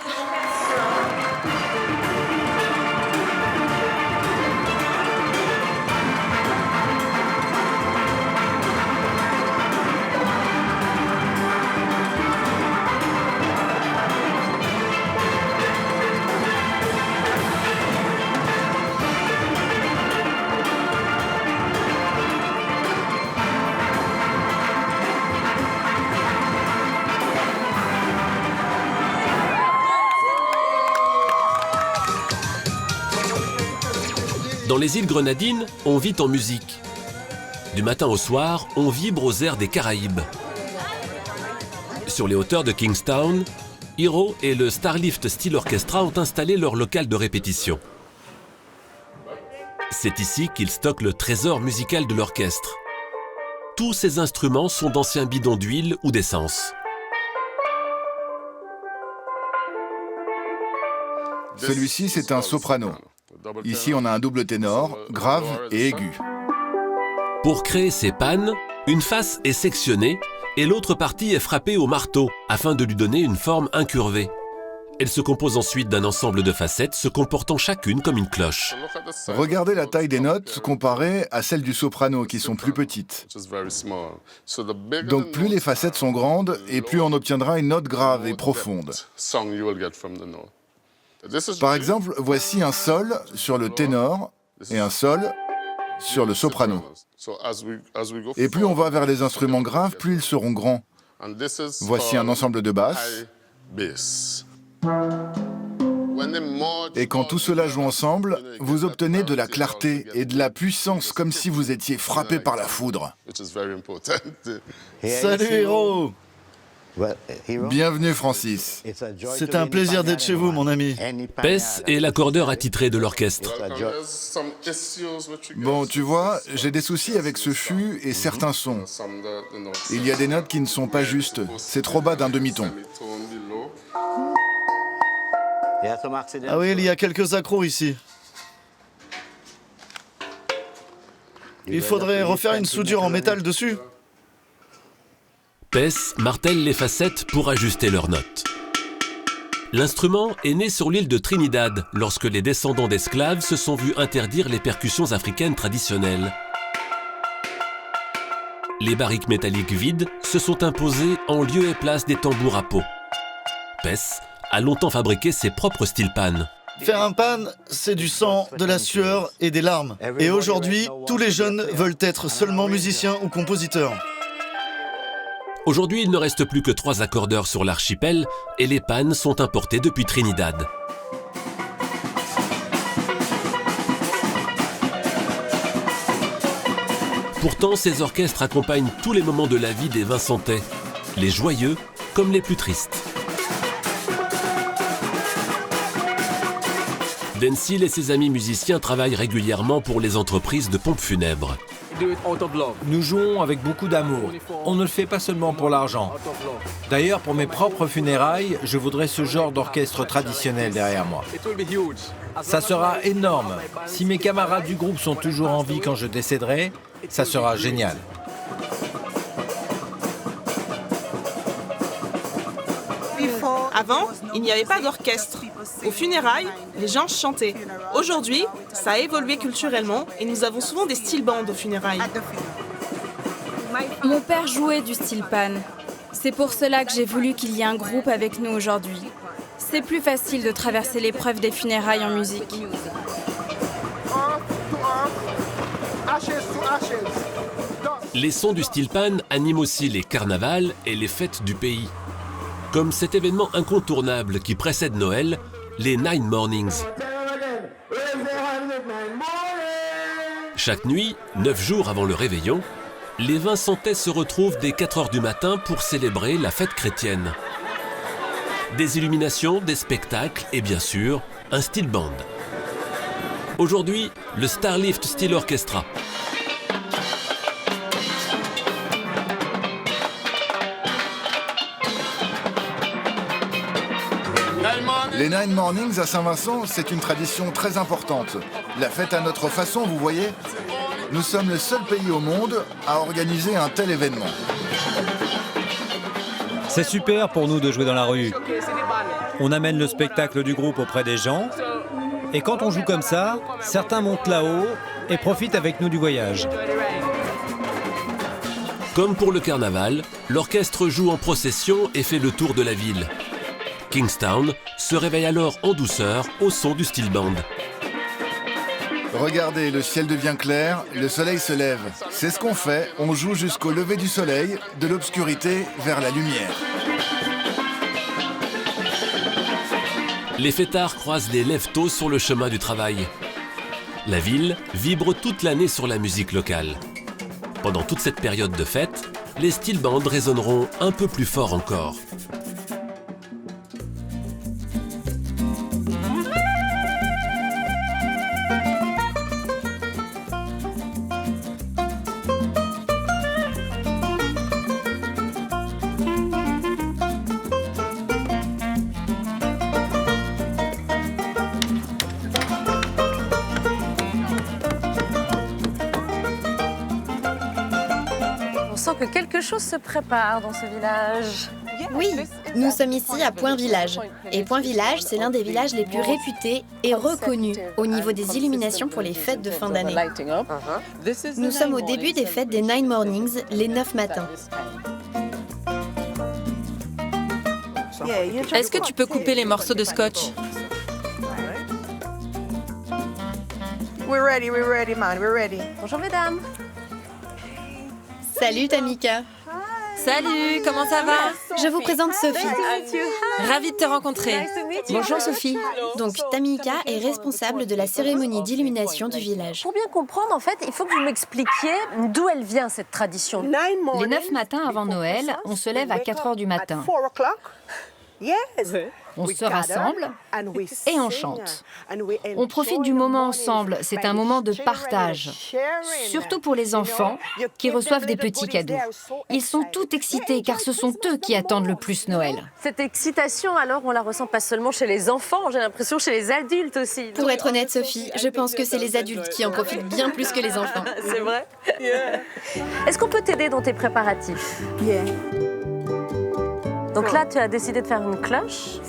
Dans les îles Grenadines, on vit en musique. Du matin au soir, on vibre aux airs des Caraïbes. Sur les hauteurs de Kingstown, Hero et le Starlift Steel Orchestra ont installé leur local de répétition. C'est ici qu'ils stockent le trésor musical de l'orchestre. Tous ces instruments sont d'anciens bidons d'huile ou d'essence. Celui-ci, c'est un soprano. Ici, on a un double ténor, grave et aigu. Pour créer ces pannes, une face est sectionnée et l'autre partie est frappée au marteau afin de lui donner une forme incurvée. Elle se compose ensuite d'un ensemble de facettes se comportant chacune comme une cloche. Regardez la taille des notes comparée à celle du soprano, qui sont plus petites. Donc plus les facettes sont grandes, et plus on obtiendra une note grave et profonde. Par exemple, voici un sol sur le ténor et un sol sur le soprano. Et plus on va vers les instruments graves, plus ils seront grands. Voici un ensemble de basses. Et quand tout cela joue ensemble, vous obtenez de la clarté et de la puissance, comme si vous étiez frappé par la foudre. Salut Hero! Bienvenue Francis. C'est un plaisir d'être chez vous, mon ami. Pes est l'accordeur attitré de l'orchestre. Bon, tu vois, j'ai des soucis avec ce fût et certains sons. Il y a des notes qui ne sont pas justes. C'est trop bas d'un demi-ton. Ah oui, il y a quelques accros ici. Il faudrait refaire une soudure en métal dessus. Pes martèle les facettes pour ajuster leurs notes. L'instrument est né sur l'île de Trinidad lorsque les descendants d'esclaves se sont vus interdire les percussions africaines traditionnelles. Les barriques métalliques vides se sont imposées en lieu et place des tambours à peau. Pes a longtemps fabriqué ses propres steel pans. Faire un pan, c'est du sang, de la sueur et des larmes. Et aujourd'hui, tous les jeunes veulent être seulement musiciens ou compositeurs. Aujourd'hui, il ne reste plus que 3 accordeurs sur l'archipel et les pannes sont importées depuis Trinidad. Pourtant, ces orchestres accompagnent tous les moments de la vie des Vincentais, les joyeux comme les plus tristes. Denzil et ses amis musiciens travaillent régulièrement pour les entreprises de pompes funèbres. Nous jouons avec beaucoup d'amour. On ne le fait pas seulement pour l'argent. D'ailleurs, pour mes propres funérailles, je voudrais ce genre d'orchestre traditionnel derrière moi. Ça sera énorme. Si mes camarades du groupe sont toujours en vie quand je décéderai, ça sera génial. Avant, il n'y avait pas d'orchestre. Aux funérailles, les gens chantaient. Aujourd'hui, ça a évolué culturellement et nous avons souvent des steel bands aux funérailles. Mon père jouait du steel pan. C'est pour cela que j'ai voulu qu'il y ait un groupe avec nous aujourd'hui. C'est plus facile de traverser l'épreuve des funérailles en musique. Les sons du steel pan animent aussi les carnavals et les fêtes du pays. Comme cet événement incontournable qui précède Noël, les Nine Mornings. Chaque nuit, 9 jours avant le réveillon, les Vincentais se retrouvent dès 4 heures du matin pour célébrer la fête chrétienne. Des illuminations, des spectacles et bien sûr, un steel band. Aujourd'hui, le Starlift Steel Orchestra. Les Nine Mornings à Saint-Vincent, c'est une tradition très importante. La fête à notre façon, vous voyez. Nous sommes le seul pays au monde à organiser un tel événement. C'est super pour nous de jouer dans la rue. On amène le spectacle du groupe auprès des gens. Et quand on joue comme ça, certains montent là-haut et profitent avec nous du voyage. Comme pour le carnaval, l'orchestre joue en procession et fait le tour de la ville. Kingstown se réveille alors en douceur au son du steel band. Regardez, le ciel devient clair, le soleil se lève. C'est ce qu'on fait, on joue jusqu'au lever du soleil, de l'obscurité vers la lumière. Les fêtards croisent les lève-tôt sur le chemin du travail. La ville vibre toute l'année sur la musique locale. Pendant toute cette période de fête, les steel bands résonneront un peu plus fort encore. Que quelque chose se prépare dans ce village. Oui, nous sommes ici à Point Village. Et Point Village, c'est l'un des villages les plus réputés et reconnus au niveau des illuminations pour les fêtes de fin d'année. Nous sommes au début des fêtes des 9 Mornings, les 9 matins. Est-ce que tu peux couper les morceaux de scotch? We're ready, man, we're ready. Bonjour mesdames. Salut Tamika. Salut, comment ça va? Je vous présente Sophie. Ravie de te rencontrer. Bonjour Sophie. Donc Tamika est responsable de la cérémonie d'illumination du village. Pour bien comprendre, en fait, il faut que vous m'expliquiez d'où elle vient cette tradition. Les 9 matins avant Noël, on se lève à 4 heures du matin. On se rassemble et on chante. On profite du moment ensemble, c'est un moment de partage. Surtout pour les enfants qui reçoivent des petits cadeaux. Ils sont tout excités car ce sont eux qui attendent le plus Noël. Cette excitation, alors, on la ressent pas seulement chez les enfants, j'ai l'impression chez les adultes aussi. Pour être honnête Sophie, je pense que c'est les adultes qui en profitent bien plus que les enfants. C'est vrai? Est-ce qu'on peut t'aider dans tes préparatifs? Donc là, tu as décidé de faire une cloche.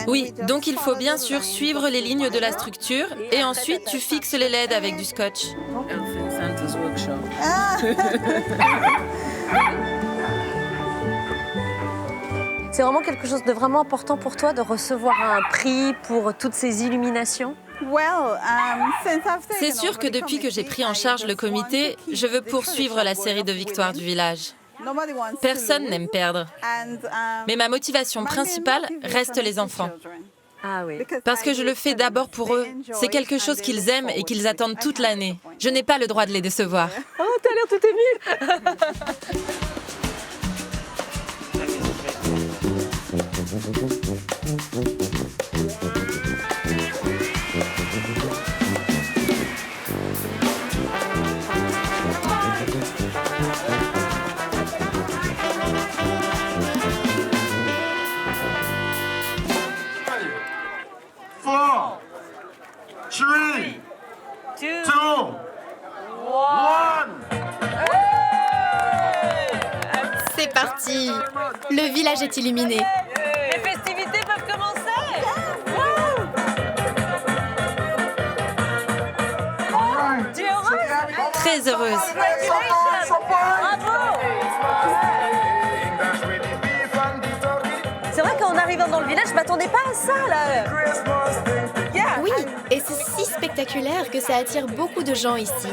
Oui, donc il faut bien sûr suivre les lignes de la structure et ensuite tu fixes les LED avec du scotch. C'est vraiment quelque chose de vraiment important pour toi de recevoir un prix pour toutes ces illuminations? C'est sûr que depuis que j'ai pris en charge le comité, je veux poursuivre la série de victoires du village. Personne n'aime perdre. Mais ma motivation principale reste les enfants. Ah oui. Parce que je le fais d'abord pour eux. C'est quelque chose qu'ils aiment et qu'ils attendent toute l'année. Je n'ai pas le droit de les décevoir. Oh, t'as l'air tout émue. C'est parti. Le village est illuminé. Les festivités peuvent commencer. Tu es heureuse? Très heureuse. Bravo. C'est vrai qu'en arrivant dans le village, je m'attendais pas à ça là. Oui, et c'est si spectaculaire que ça attire beaucoup de gens ici.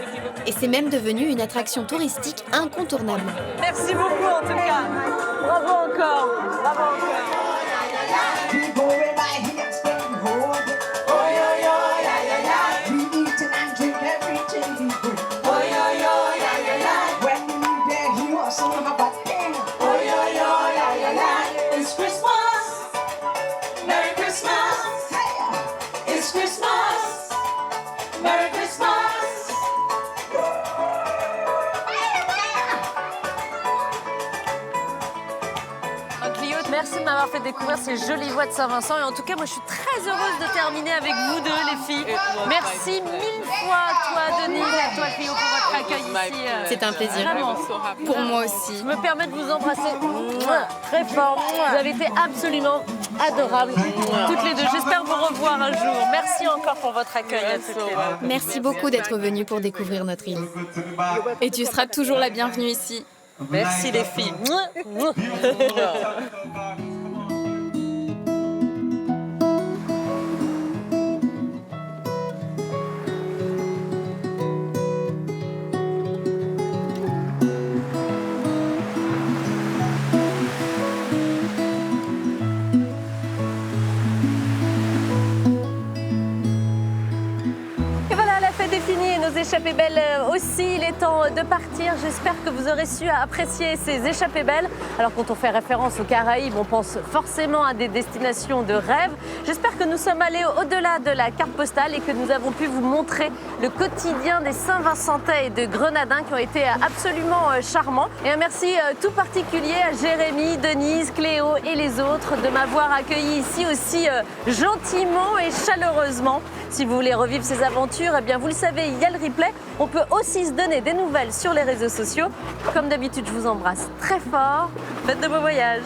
Et c'est même devenu une attraction touristique incontournable. Merci beaucoup en tout cas. Bravo encore. Bravo encore. Merci de m'avoir fait découvrir ces jolies voies de Saint-Vincent. Et en tout cas, moi, je suis très heureuse de terminer avec vous deux, les filles. Merci mille fois à toi, Denise, et à toi, Clio, pour votre accueil ici. C'est un plaisir. Vraiment. Pour moi aussi. Je me permets de vous embrasser très fort. Vous avez été absolument adorables, toutes les deux. J'espère vous revoir un jour. Merci encore pour votre accueil à toutes les deux. Merci beaucoup d'être venus pour découvrir notre île. Et tu seras toujours la bienvenue ici. Merci les filles. échappées belles aussi, il est temps de partir. J'espère que vous aurez su apprécier ces échappées belles. Alors quand on fait référence aux Caraïbes, on pense forcément à des destinations de rêve. J'espère que nous sommes allés au-delà de la carte postale et que nous avons pu vous montrer le quotidien des Saint-Vincentais et de Grenadins qui ont été absolument charmants. Et un merci tout particulier à Jérémy, Denise, Cléo et les autres de m'avoir accueilli ici aussi gentiment et chaleureusement. Si vous voulez revivre ces aventures, eh bien vous le savez, il y a le replay. On peut aussi se donner des nouvelles sur les réseaux sociaux. Comme d'habitude, je vous embrasse très fort. Faites de beaux voyages.